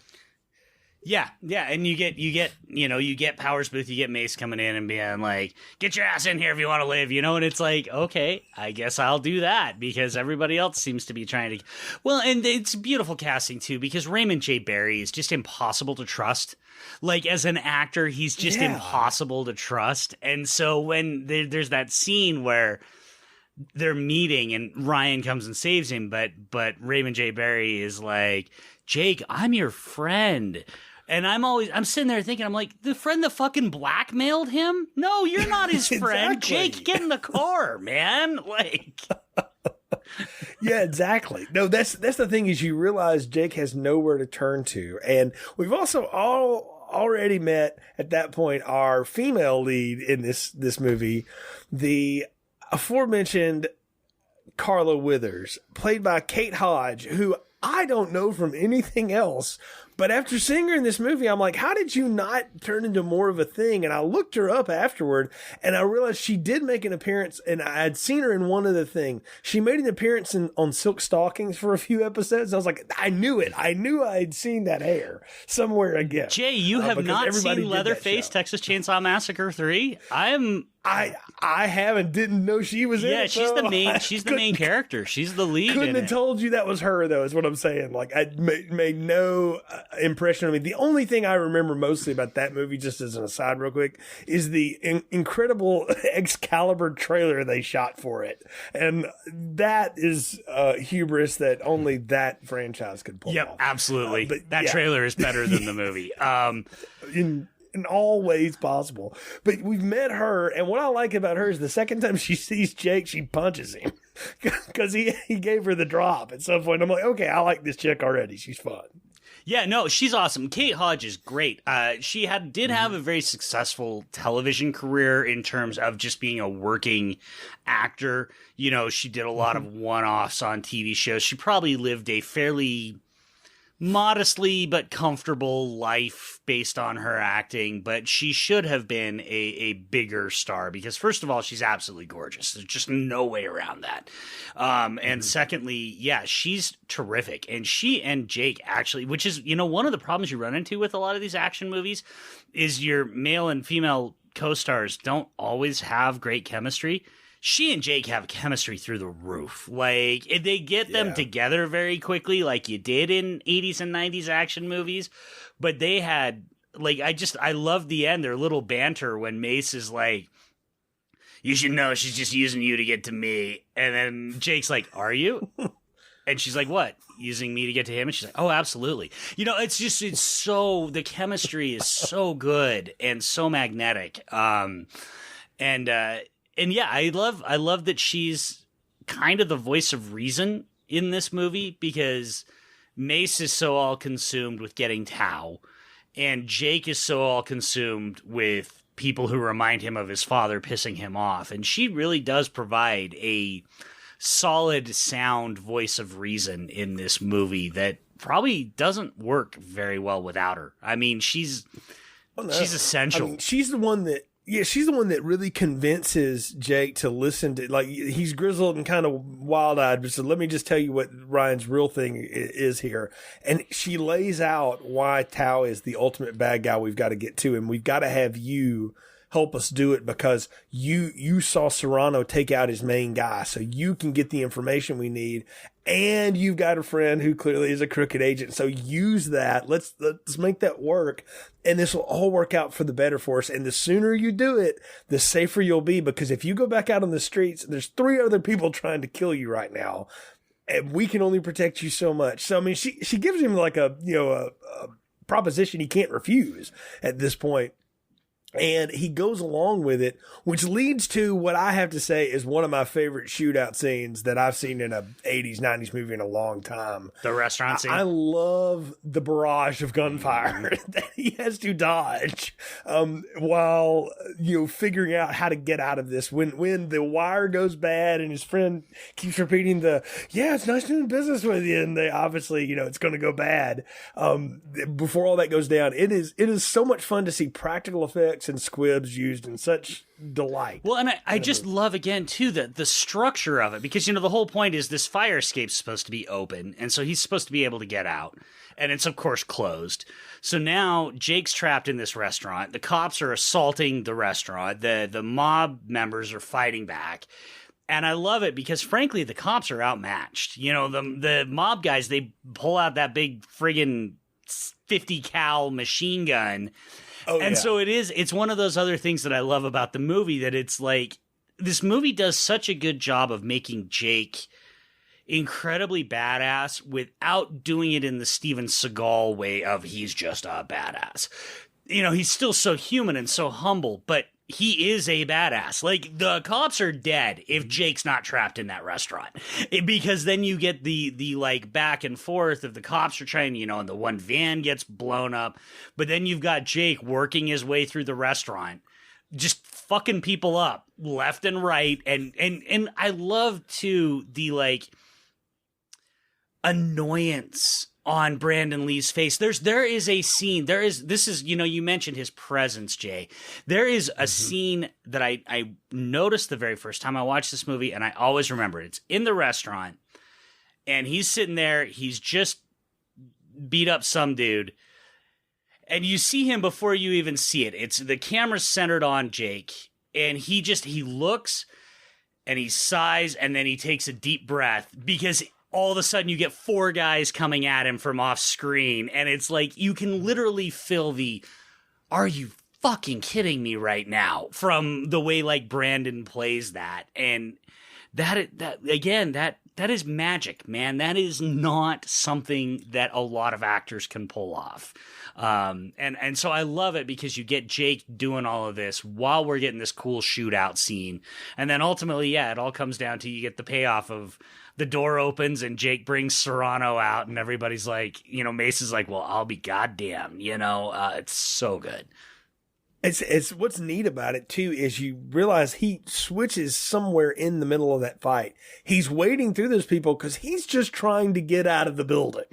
Yeah, and you get Powers Booth, you get Mace coming in and being like, get your ass in here if you want to live, and it's like, okay, I guess I'll do that, because everybody else seems to be trying to. Well, and it's beautiful casting too, because Raymond J. Barry is just impossible to trust. Like, as an actor, he's just impossible to trust. And so when there's that scene where they're meeting and Ryan comes and saves him, but Raymond J. Barry is like, Jake, I'm your friend. And I'm sitting there thinking, I'm like, the friend that fucking blackmailed him? No, you're not his friend. Exactly. Jake, get in the car, man. Like, yeah, exactly. No, that's the thing, is you realize Jake has nowhere to turn to. And we've also already met at that point our female lead in this movie, the aforementioned Carla Withers, played by Kate Hodge, who I don't know from anything else. But after seeing her in this movie, I'm like, how did you not turn into more of a thing? And I looked her up afterward, and I realized she did make an appearance, and I had seen her in one other thing. She made an appearance on Silk Stockings for a few episodes. I was like, I knew it. I knew I had seen that hair somewhere again. Jay, you have not seen Leatherface, Texas Chainsaw Massacre 3? I haven't, didn't know she was in it. Yeah, she's the main. She's the main character. She's the lead. Couldn't have told you that was her, though. Is what I'm saying. Like, I made no impression on me. The only thing I remember mostly about that movie, just as an aside, real quick, is the incredible Excalibur trailer they shot for it, and that is hubris that only that franchise could pull off. Absolutely. But that trailer is better than the movie. In all ways possible. But we've met her, and what I like about her is the second time she sees Jake, she punches him because he gave her the drop at some point. I'm like, okay, I like this chick already. She's fun. Yeah, no, she's awesome. Kate Hodge is great. She did have a very successful television career in terms of just being a working actor. You know, she did a lot of one-offs on TV shows. She probably lived a fairly modestly but comfortable life based on her acting, but she should have been a bigger star because, first of all, she's absolutely gorgeous. There's just no way around that. And secondly, yeah, she's terrific. And she and Jake actually, which is, you know, one of the problems you run into with a lot of these action movies is your male and female co-stars don't always have great chemistry. She and Jake have chemistry through the roof. Like, they get them together very quickly, like you did in 80s and 90s action movies. But they had, like, I love the end, their little banter when Mace is like, you should know she's just using you to get to me. And then Jake's like, are you? And she's like, what? Using me to get to him? And she's like, oh, absolutely. You know, it's so, the chemistry is so good and so magnetic. And yeah, I love that she's kind of the voice of reason in this movie because Mace is so all consumed with getting Tao, and Jake is so all consumed with people who remind him of his father pissing him off. And she really does provide a solid, sound voice of reason in this movie that probably doesn't work very well without her. I mean, she's essential. I mean, she's the one that really convinces Jake to listen to, like, he's grizzled and kind of wild-eyed, but so let me just tell you what Ryan's real thing is here. And she lays out why Tao is the ultimate bad guy we've got to get to, and we've got to have you help us do it because you saw Serrano take out his main guy, so you can get the information we need, and you've got a friend who clearly is a crooked agent, so use that. Let's make that work, and this will all work out for the better for us. And the sooner you do it, the safer you'll be, because if you go back out on the streets, there's 3 other people trying to kill you right now, and we can only protect you so much. So I mean, she gives him like a proposition he can't refuse at this point. And he goes along with it, which leads to what I have to say is one of my favorite shootout scenes that I've seen in a 80s, 90s movie in a long time. The restaurant scene. I love the barrage of gunfire that he has to dodge while, figuring out how to get out of this. When the wire goes bad and his friend keeps repeating it's nice doing business with you. And they obviously, it's going to go bad. Before all that goes down, it is so much fun to see practical effects and squibs used in such delight. Well, and I just love, again, too, the structure of it, because, the whole point is this fire escape's supposed to be open, and so he's supposed to be able to get out, and it's, of course, closed. So now Jake's trapped in this restaurant. The cops are assaulting the restaurant. The mob members are fighting back. And I love it because, frankly, the cops are outmatched. The mob guys, they pull out that big friggin' 50 cal machine gun. So it's one of those other things that I love about the movie, that it's like, this movie does such a good job of making Jake incredibly badass without doing it in the Steven Seagal way of he's just a badass. He's still so human and so humble, but he is a badass. Like, the cops are dead if Jake's not trapped in that restaurant. Because then you get the like back and forth of the cops are trying, you know, and the one van gets blown up. But then you've got Jake working his way through the restaurant, just fucking people up left and right. And I love too the like annoyance on Brandon Lee's face. There is a scene. This is, you know, you mentioned his presence, Jay. There is a scene that I noticed the very first time I watched this movie, and I always remember it. It's in the restaurant, and he's sitting there. He's just beat up some dude, and you see him before you even see it. It's the camera's centered on Jake, and he looks, and he sighs, and then he takes a deep breath because all of a sudden you get 4 guys coming at him from off screen. And it's like, you can literally feel the, are you fucking kidding me right now? From the way like Brandon plays that. And that is magic, man. That is not something that a lot of actors can pull off. And so I love it because you get Jake doing all of this while we're getting this cool shootout scene. And then ultimately, yeah, it all comes down to you get the payoff of the door opens and Jake brings Serrano out and everybody's like, you know, Mace is like, well, I'll be goddamn, you know, it's so good. It's what's neat about it too is you realize he switches somewhere in the middle of that fight. He's wading through those people because he's just trying to get out of the building.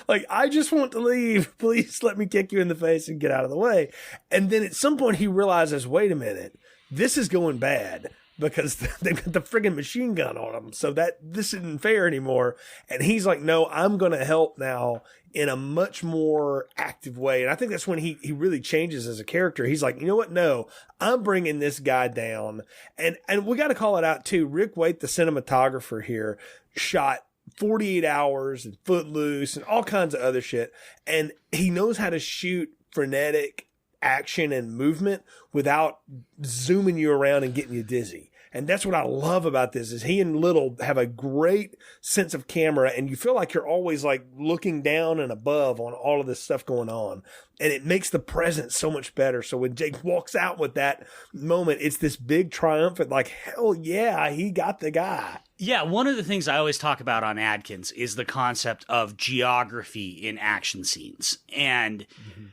Like, I just want to leave. Please let me kick you in the face and get out of the way. And then at some point he realizes, wait a minute, this is going bad because they've got the friggin' machine gun on them. So this isn't fair anymore. And he's like, no, I'm going to help now in a much more active way. And I think that's when he really changes as a character. He's like, you know what? No, I'm bringing this guy down. And we got to call it out too. Rick Waite, the cinematographer here, shot 48 Hours and Footloose and all kinds of other shit. And he knows how to shoot frenetic action and movement without zooming you around and getting you dizzy. And that's what I love about this is he and Little have a great sense of camera and you feel like you're always like looking down and above on all of this stuff going on. And it makes the present so much better. So when Jake walks out with that moment, it's this big triumphant, like, hell yeah, he got the guy. Yeah, one of the things I always talk about on Adkins is the concept of geography in action scenes. And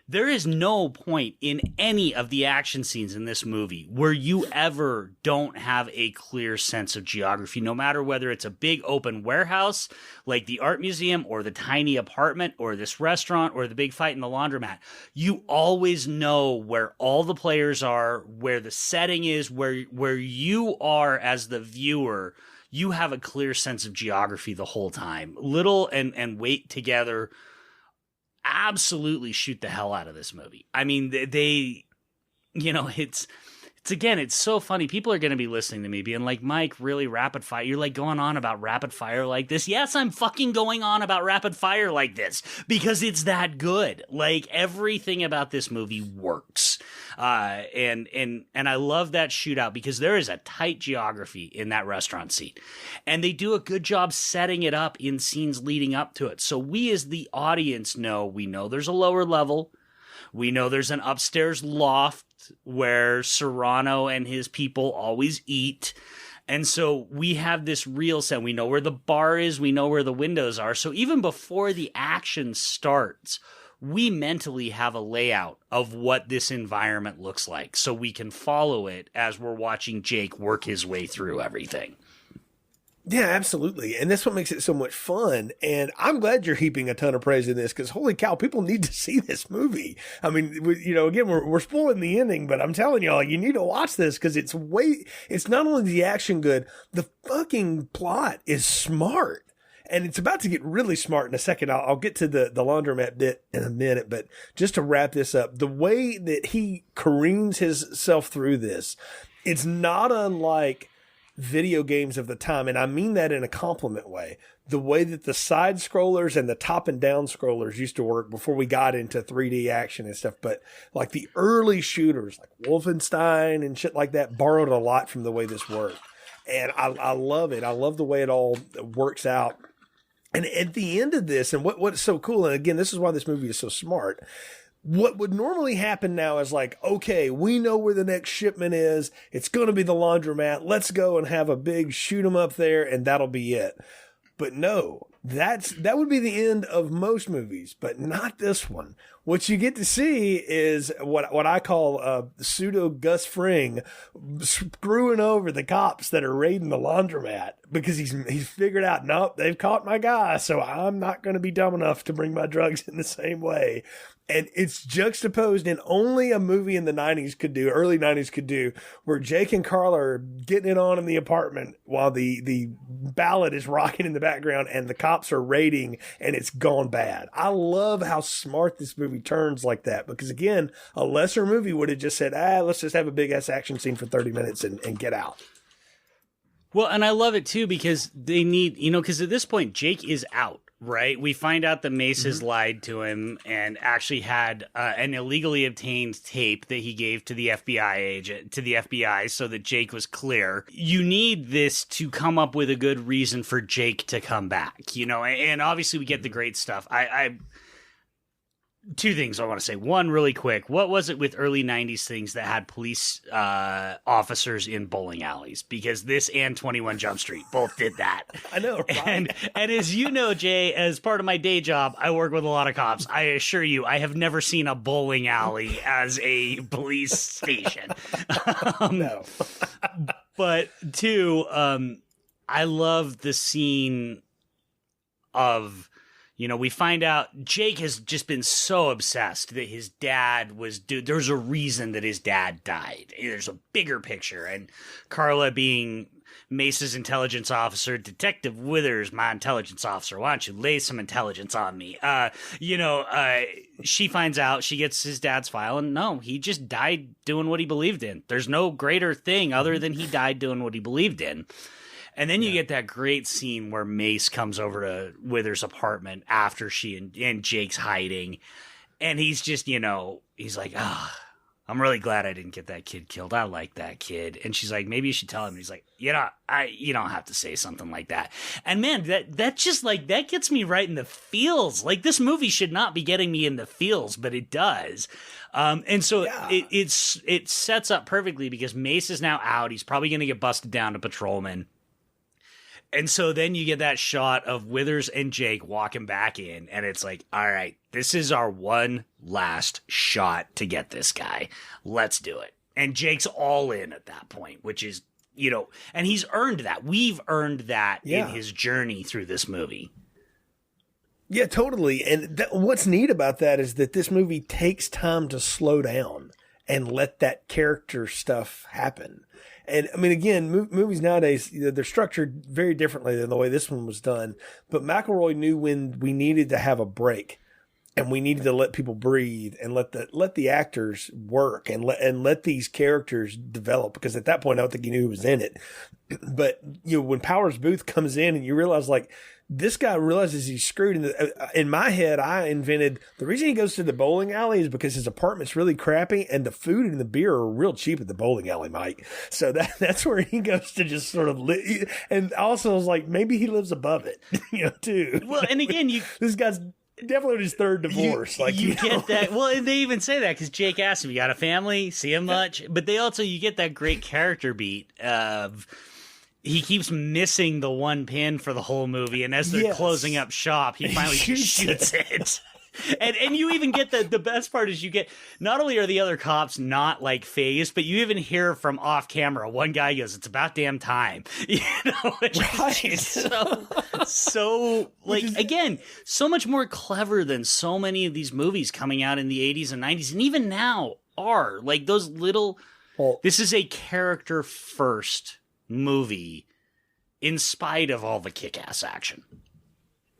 there is no point in any of the action scenes in this movie where you ever don't have a clear sense of geography, no matter whether it's a big open warehouse like the art museum or the tiny apartment or this restaurant or the big fight in the laundromat. You always know where all the players are, where the setting is, where you are as the viewer. You have a clear sense of geography the whole time. Little and Waite together absolutely shoot the hell out of this movie. I mean, they you know, it's again, it's so funny. People are going to be listening to me being like, Mike, really rapid fire? You're like going on about rapid fire like this? Yes, I'm fucking going on about rapid fire like this because it's that good. Like, everything about this movie works. And I love that shootout because there is a tight geography in that restaurant scene. And they do a good job setting it up in scenes leading up to it. So we as the audience we know there's a lower level. We know there's an upstairs loft where Serrano and his people always eat. And so we have this real set. We know where the bar is. We know where the windows are. So even before the action starts, we mentally have a layout of what this environment looks like so we can follow it as we're watching Jake work his way through everything. Yeah, absolutely. And that's what makes it so much fun. And I'm glad you're heaping a ton of praise in this because holy cow, people need to see this movie. I mean, you know, again, we're spoiling the ending, but I'm telling y'all, you need to watch this because it's not only the action good, the fucking plot is smart. And it's about to get really smart in a second. I'll get to the laundromat bit in a minute, but just to wrap this up, the way that he careens himself through this, it's not unlike video games of the time. And I mean that in a compliment way. The way that the side scrollers and the top and down scrollers used to work before we got into 3D action and stuff. But like the early shooters, like Wolfenstein and shit like that, borrowed a lot from the way this worked. And I love it. I love the way it all works out. And at the end of this, and what's so cool, and again, this is why this movie is so smart, what would normally happen now is like, okay, we know where the next shipment is. It's going to be the laundromat. Let's go and have a big shoot 'em up there, and that'll be it. But no, that would be the end of most movies, but not this one. What you get to see is what I call pseudo Gus Fring screwing over the cops that are raiding the laundromat because he's figured out, nope, they've caught my guy, so I'm not going to be dumb enough to bring my drugs in the same way. And it's juxtaposed in only a movie in the 90s could do, early 90s could do, where Jake and Carla are getting it on in the apartment while the ballad is rocking in the background and the cops are raiding and it's gone bad. I love how smart this movie turns like that because, again, a lesser movie would have just said, let's just have a big-ass action scene for 30 minutes and get out. Well, and I love it, too, because they need, because at this point, Jake is out. Right. We find out that Mace has lied to him and actually had an illegally obtained tape that he gave to the FBI so that Jake was clear. You need this to come up with a good reason for Jake to come back, and obviously we get the great stuff. Two things I want to say. One, really quick. What was it with early 90s things that had police officers in bowling alleys? Because this and 21 Jump Street both did that. I know, right? And as you know, Jay, as part of my day job, I work with a lot of cops. I assure you, I have never seen a bowling alley as a police station. No. But two, I love the scene of... we find out Jake has just been so obsessed that his dad was... There's a reason that his dad died. There's a bigger picture. And Carla being Mace's intelligence officer, Detective Withers, my intelligence officer, why don't you lay some intelligence on me? She finds out, she gets his dad's file, and no, he just died doing what he believed in. There's no greater thing other than he died doing what he believed in. And then you get that great scene where Mace comes over to Withers' apartment after she and Jake's hiding. And he's just, he's like, I'm really glad I didn't get that kid killed. I like that kid. And she's like, maybe you should tell him. And he's like, you don't have to say something like that. And man, that just like, that gets me right in the feels. Like, this movie should not be getting me in the feels, but it does. And so it sets up perfectly because Mace is now out. He's probably going to get busted down to patrolman. And so then you get that shot of Withers and Jake walking back in, and it's like, all right, this is our one last shot to get this guy. Let's do it. And Jake's all in at that point, which is, and he's earned that. We've earned that in his journey through this movie. Yeah, totally. And what's neat about that is that this movie takes time to slow down and let that character stuff happen. And I mean, again, movies nowadays, they're structured very differently than the way this one was done. But McElroy knew when we needed to have a break and we needed to let people breathe and let the actors work and let these characters develop. Because at that point, I don't think he knew who was in it. But, when Powers Booth comes in and you realize, like, this guy realizes he's screwed. In my head, I invented the reason he goes to the bowling alley is because his apartment's really crappy and the food and the beer are real cheap at the bowling alley, Mike. So that's where he goes to just sort of live. And also, I was like, maybe he lives above it, too. Well, and again, this guy's definitely his third divorce. You get that. Well, and they even say that because Jake asked him, "You got a family? See him much?" But you get that great character beat of. He keeps missing the one pin for the whole movie, and as they're closing up shop, he finally shoots it. And you even get the best part is you get, not only are the other cops not like phased, but you even hear from off camera, one guy goes, "It's about damn time." Right. So again, so much more clever than so many of these movies coming out in the 80s and 90s, and even now are like those little, this is a character first movie in spite of all the kick-ass action.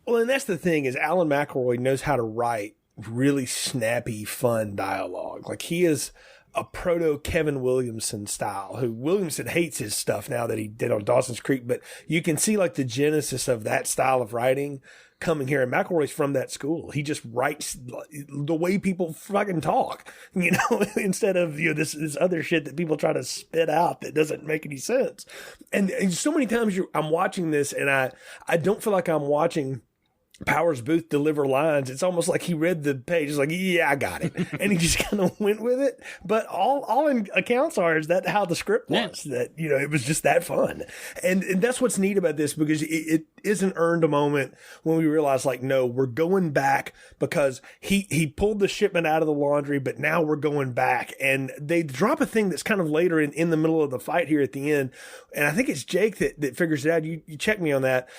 Well, and that's the thing is Alan McElroy knows how to write really snappy, fun dialogue. Like, he is a proto Kevin Williamson style, who Williamson hates his stuff now that he did on Dawson's Creek, but you can see like the genesis of that style of writing coming here. And McElroy's from that school. He just writes the way people fucking talk, instead of, this other shit that people try to spit out that doesn't make any sense. And so many times I'm watching this and I don't feel like I'm watching Powers Booth deliver lines, it's almost like he read the page. It's like, yeah, I got it. And he just kind of went with it. But all in accounts are, is that how the script was? Yeah. That, it was just that fun. And that's what's neat about this, because it isn't earned a moment when we realize, like, no, we're going back because he pulled the shipment out of the laundry, but now we're going back. And they drop a thing that's kind of later in the middle of the fight here at the end. And I think it's Jake that figures it out. You check me on that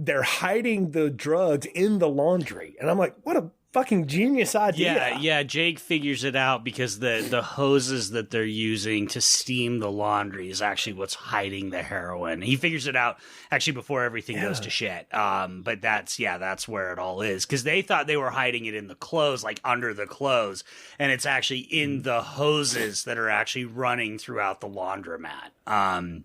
they're hiding the drugs in the laundry. And I'm like, what a fucking genius idea. Yeah, Jake figures it out because the hoses that they're using to steam the laundry is actually what's hiding the heroin. He figures it out actually before everything goes to shit. But that's where it all is. Because they thought they were hiding it in the clothes, like under the clothes. And it's actually in the hoses that are actually running throughout the laundromat.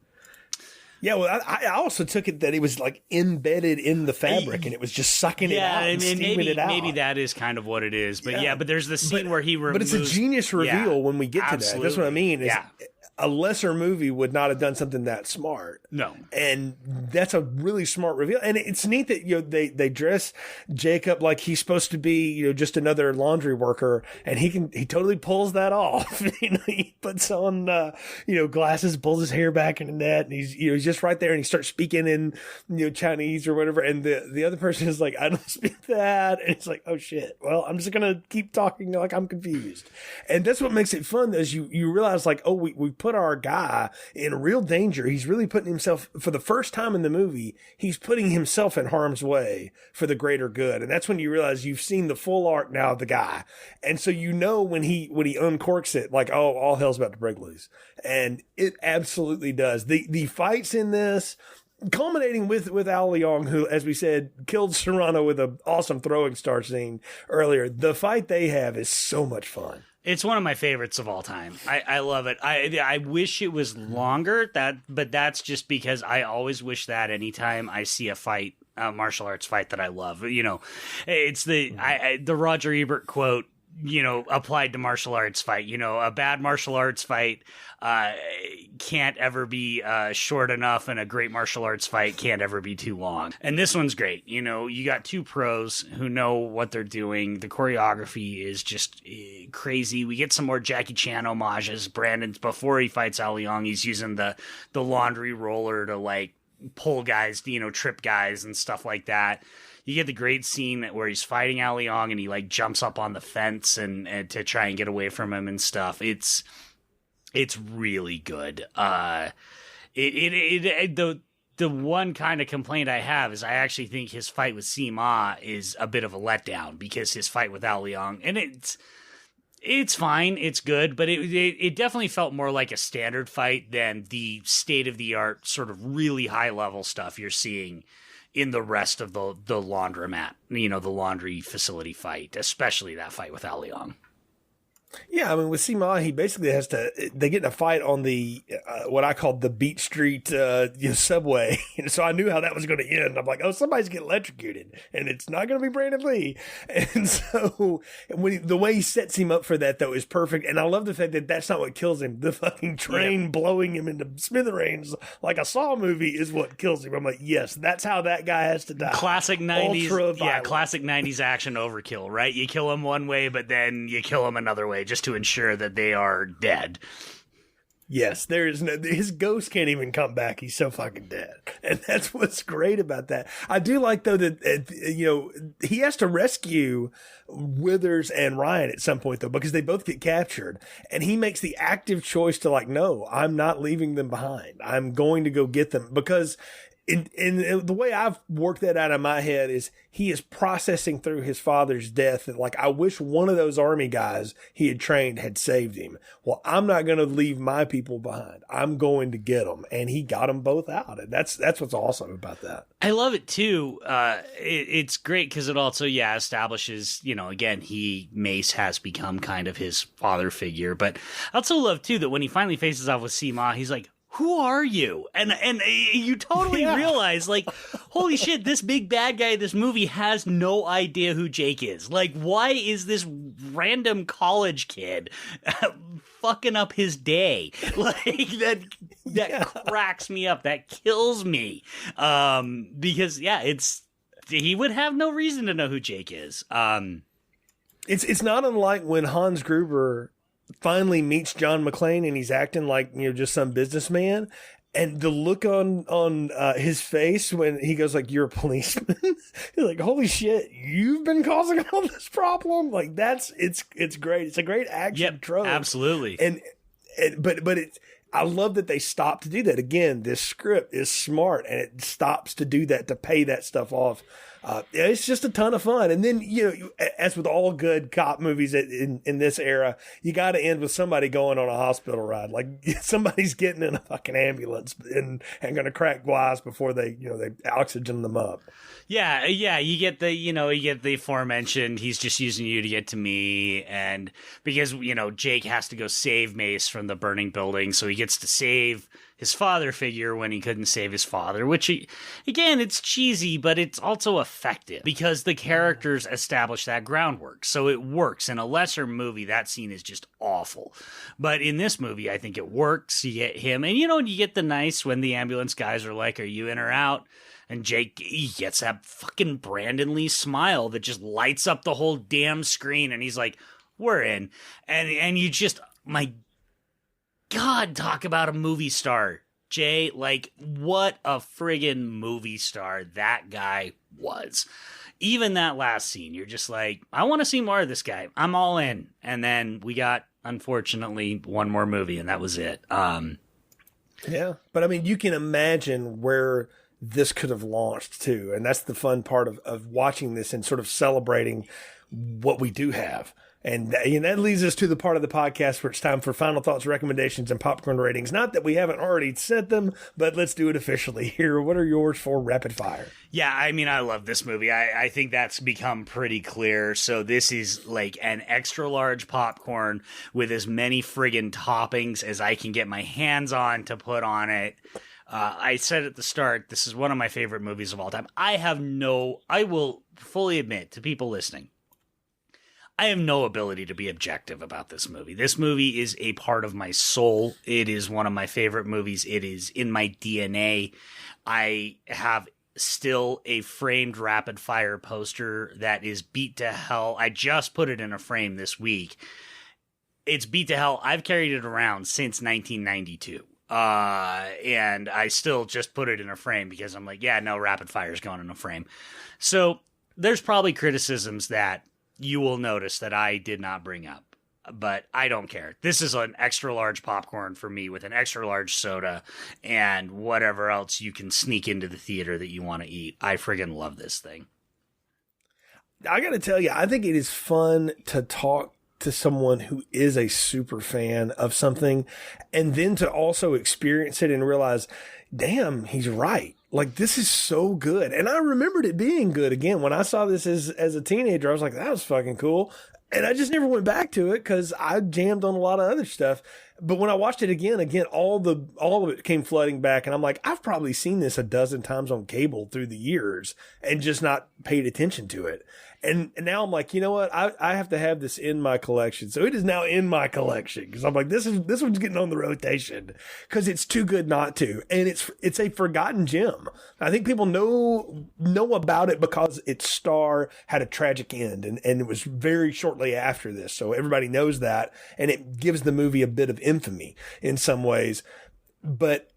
Yeah, well, I also took it that it was like embedded in the fabric, and it was just sucking it out and steaming it out. Maybe that is kind of what it is. But but there's the scene where he removes... But it's a genius reveal when we get to that. That's what I mean. A lesser movie would not have done something that smart. No. And that's a really smart reveal. And it's neat that, they dress Jacob like he's supposed to be, just another laundry worker, and he totally pulls that off. He puts on, glasses, pulls his hair back in the net, and he's just right there, and he starts speaking in, Chinese or whatever. And the other person is like, I don't speak that. And it's like, oh shit. Well, I'm just going to keep talking like I'm confused. And that's what makes it fun, is you realize, like, oh, we put our guy in real danger. He's really putting himself, for the first time in the movie, he's putting himself in harm's way for the greater good. And that's when you realize you've seen the full arc now of the guy. And so when he uncorks it, like, oh, all hell's about to break loose. And it absolutely does. The fights in this, culminating with Al Leong, who, as we said, killed Serrano with an awesome throwing star scene earlier. The fight they have is so much fun. It's one of my favorites of all time. I love it. I wish it was longer, but that's just because I always wish that anytime I see a fight, a martial arts fight that I love. It's the Roger Ebert quote, applied to martial arts fight. A bad martial arts fight can't ever be short enough, and a great martial arts fight can't ever be too long. And this one's great. You got two pros who know what they're doing. The choreography is just crazy. We get some more Jackie Chan homages. Brandon, before he fights Al Leong, he's using the laundry roller to, like, pull guys, trip guys and stuff like that. You get the great scene where he's fighting Al Leong and he, like, jumps up on the fence and to try and get away from him and stuff. It's really good. The one kind of complaint I have is I actually think his fight with Sima is a bit of a letdown, because his fight with Al Leong, and it's fine, it's good, but it definitely felt more like a standard fight than the state-of-the-art sort of really high-level stuff you're seeing in the rest of the laundromat, the laundry facility fight, especially that fight with Al Leong. Yeah, I mean, with Sima, he basically they get in a fight on the, what I called the Beat Street subway. So I knew how that was going to end. I'm like, oh, somebody's getting electrocuted, and it's not going to be Brandon Lee. And so the way he sets him up for that, though, is perfect. And I love the fact that that's not what kills him. The fucking train blowing him into smithereens like a Saw movie is what kills him. I'm like, yes, that's how that guy has to die. Classic 90s, classic 90s action overkill, right? You kill him one way, but then you kill him another way, just to ensure that they are dead. Yes, his ghost can't even come back. He's so fucking dead. And that's what's great about that. I do like, though, that, he has to rescue Withers and Ryan at some point, though, because they both get captured. And he makes the active choice to, like, no, I'm not leaving them behind. I'm going to go get them, because in the way I've worked that out in my head is he is processing through his father's death. And, like, I wish one of those army guys he had trained had saved him. Well, I'm not going to leave my people behind. I'm going to get them. And he got them both out. And that's what's awesome about that. I love it too. It's great because it also, establishes, again, Mace has become kind of his father figure. But I also love too that when he finally faces off with Sima, he's like, who are you? And you totally realize, like, holy shit, this big bad guy in this movie has no idea who Jake is. Like, why is this random college kid fucking up his day? Like, that cracks me up. That kills me. Because, it's he would have no reason to know who Jake is. It's not unlike when Hans Gruber finally meets John McClane and he's acting like, just some businessman. And the look on his face when he goes like, "You're a policeman," he's like, "Holy shit, you've been causing all this problem." Like it's great. It's a great action trope. Absolutely. But I love that they stopped to do that. Again, this script is smart and it stops to do that, to pay that stuff off. It's just a ton of fun. And then, as with all good cop movies in this era, you got to end with somebody going on a hospital ride. Like somebody's getting in a fucking ambulance and going to crack wise before they oxygen them up. Yeah. You get the aforementioned, he's just using you to get to me. And because, Jake has to go save Mace from the burning building. So he gets to save his father figure when he couldn't save his father, which, again, it's cheesy, but it's also effective because the characters establish that groundwork. So it works. In a lesser movie, that scene is just awful. But in this movie, I think it works. You get him, and you get the nice when the ambulance guys are like, "Are you in or out?" And Jake, he gets that fucking Brandon Lee smile that just lights up the whole damn screen. And he's like, "We're in." And you just, my God, talk about a movie star, Jay. Like, what a friggin' movie star that guy was. Even that last scene, you're just like, I want to see more of this guy. I'm all in. And then we got, unfortunately, one more movie, and that was it. Yeah. But I mean, you can imagine where this could have launched too. And that's the fun part of watching this and sort of celebrating what we do have. And that leads us to the part of the podcast where it's time for final thoughts, recommendations, and popcorn ratings. Not that we haven't already said them, but let's do it officially here. What are yours for rapid fire? Yeah, I mean, I love this movie. I think that's become pretty clear. So this is like an extra large popcorn with as many friggin' toppings as I can get my hands on to put on it. I said at the start, this is one of my favorite movies of all time. I will fully admit to people listening, I have no ability to be objective about this movie. This movie is a part of my soul. It is one of my favorite movies. It is in my DNA. I have still a framed rapid fire poster that is beat to hell. I just put it in a frame this week. It's beat to hell. I've carried it around since 1992. And I still just put it in a frame because I'm like, yeah, no, rapid fire's going in a frame. So there's probably criticisms that you will notice that I did not bring up, but I don't care. This is an extra large popcorn for me with an extra large soda and whatever else you can sneak into the theater that you want to eat. I friggin' love this thing. I got to tell you, I think it is fun to talk to someone who is a super fan of something and then to also experience it and realize, damn, he's right. Like, this is so good. And I remembered it being good. Again, when I saw this as a teenager, I was like, that was fucking cool. And I just never went back to it because I jammed on a lot of other stuff. But when I watched it again, all of it came flooding back. And I'm like, I've probably seen this a dozen times on cable through the years and just not paid attention to it. And now I'm like, you know what? I have to have this in my collection. So it is now in my collection because I'm like, this one's getting on the rotation because it's too good not to. And it's a forgotten gem. I think people know about it because its star had a tragic end and it was very shortly after this. So everybody knows that. And it gives the movie a bit of infamy in some ways. But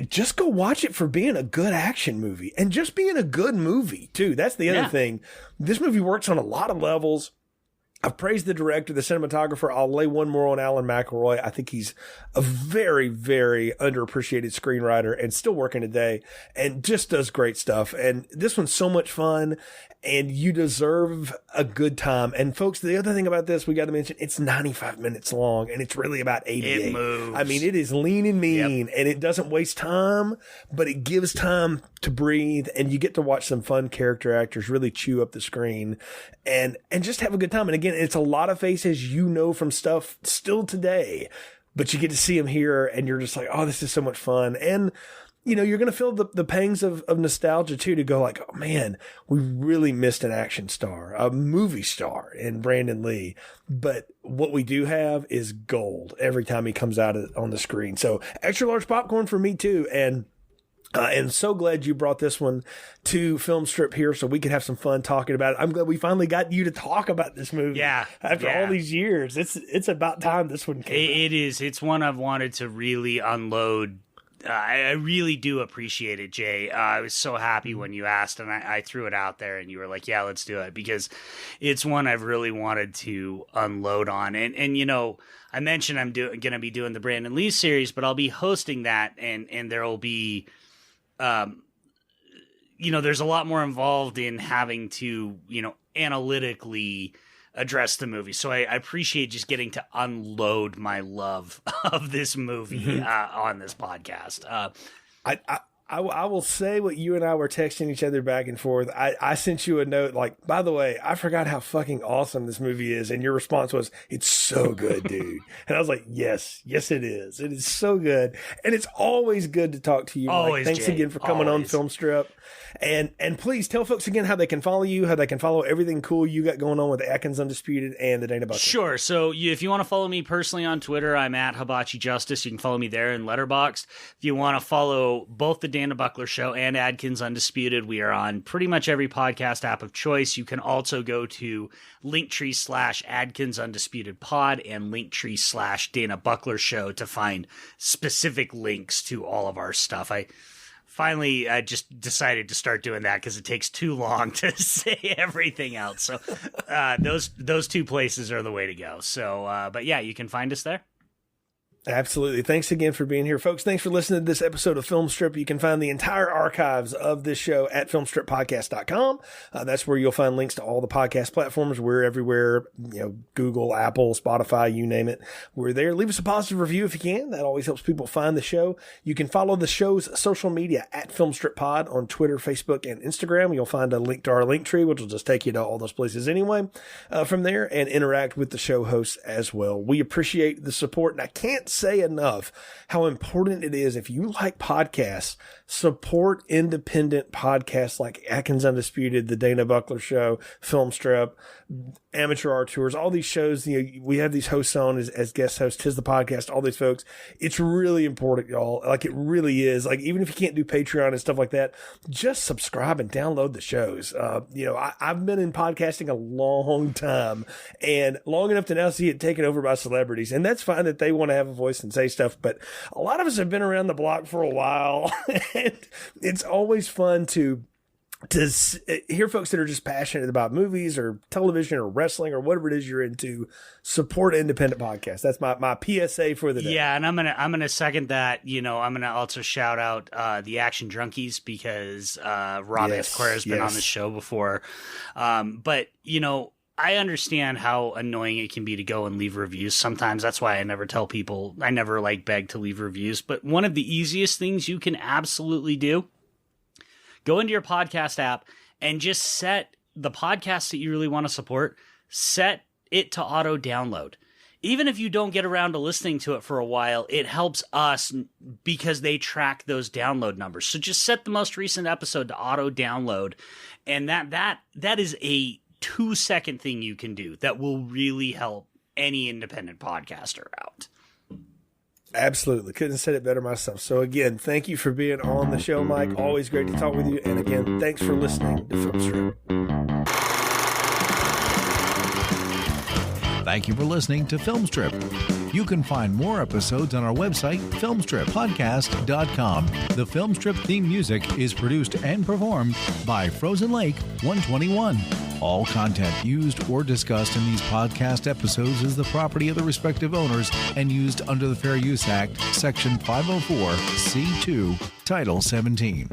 just go watch it for being a good action movie and just being a good movie too. That's the other thing. This movie works on a lot of levels. I've praised the director, the cinematographer. I'll lay one more on Alan McElroy. I think he's a very, very underappreciated screenwriter and still working today and just does great stuff. And this one's so much fun and you deserve a good time. And folks, the other thing about this, we got to mention, it's 95 minutes long and it's really about 88. It moves. I mean, it is lean and mean and it doesn't waste time, but it gives time to breathe and you get to watch some fun character actors really chew up the screen and just have a good time. And again, it's a lot of faces from stuff still today, but you get to see them here and you're just like, oh, this is so much fun. And you're going to feel the pangs of nostalgia too, to go like, oh man, we really missed an action star, a movie star in Brandon Lee. But what we do have is gold every time he comes out on the screen. So extra large popcorn for me too. And And so glad you brought this one to Film Strip here so we could have some fun talking about it. I'm glad we finally got you to talk about this movie. Yeah. After all these years. It's about time this one came out. It is. It's one I've wanted to really unload. I really do appreciate it, Jay. I was so happy when you asked, and I threw it out there, and you were like, yeah, let's do it, because it's one I've really wanted to unload on. And you know, I mentioned I'm going to be doing the Brandon Lee series, but I'll be hosting that, and there will be... you know, there's a lot more involved in having to, you know, analytically address the movie. So I appreciate just getting to unload my love of this movie on this podcast. I will say what you and I were texting each other back and forth. I sent you a note like, by the way, I forgot how fucking awesome this movie is. And your response was, it's so good, dude. And I was like, yes, it is. It is so good. And it's always good to talk to you. Always, Mike. Thanks Jay. again for coming on Film Strip. And please tell folks again how they can follow you, how they can follow everything cool you got going on with Adkins Undisputed and the Dana Buckler. Sure. So if you want to follow me personally on Twitter, I'm at Hibachi Justice. You can follow me there in Letterboxd. If you want to follow both the Dana Buckler Show and Adkins Undisputed, we are on pretty much every podcast app of choice. You can also go to Linktree/Adkins Undisputed Pod and Linktree/Dana Buckler Show to find specific links to all of our stuff. I just decided to start doing that because it takes too long to say everything else. So those two places are the way to go. So, but yeah, you can find us there. Absolutely. Thanks again for being here, folks. Thanks for listening to this episode of Film Strip. You can find the entire archives of this show at filmstrippodcast.com. That's where you'll find links to all the podcast platforms. We're everywhere, you know, Google, Apple, Spotify, you name it. We're there. Leave us a positive review if you can. That always helps people find the show. You can follow the show's social media at Film Strip Pod on Twitter, Facebook, and Instagram. You'll find a link to our link tree, which will just take you to all those places anyway, from there, and interact with the show hosts as well. We appreciate the support, and I can't say enough how important it is, if you like podcasts, support independent podcasts like Adkins Undisputed, the Dana Buckler Show, Film Strip, Amateur Art Tours, all these shows. You know, we have these hosts on as guest hosts. 'Tis the Podcast, all these folks. It's really important, y'all. Like, it really is. Like, even if you can't do Patreon and stuff like that, just subscribe and download the shows. You know, I've been in podcasting a long time, and long enough to now see it taken over by celebrities. And that's fine that they want to have a voice and say stuff, but a lot of us have been around the block for a while, and it's always fun to hear folks that are just passionate about movies or television or wrestling or whatever it is you're into. Support independent podcasts. That's my PSA for the day. Yeah, and I'm gonna second that. You know, I'm gonna also shout out the Action Junkies, because Rob Esquire has been on the show before. But you know, I understand how annoying it can be to go and leave reviews. Sometimes that's why I never tell people, I never beg to leave reviews. But one of the easiest things you can absolutely do, go into your podcast app and just set the podcast that you really want to support, set it to auto download. Even if you don't get around to listening to it for a while, it helps us because they track those download numbers. So just set the most recent episode to auto download. And that is a 2-second thing you can do that will really help any independent podcaster out. Absolutely. Couldn't have said it better myself. So again, thank you for being on the show, Mike. Always great to talk with you. And again, thanks for listening to Film Strip. Thank you for listening to Film Strip. You can find more episodes on our website, filmstrippodcast.com. The Film Strip theme music is produced and performed by Frozen Lake 121. All content used or discussed in these podcast episodes is the property of the respective owners and used under the Fair Use Act, Section 504, C2, Title 17.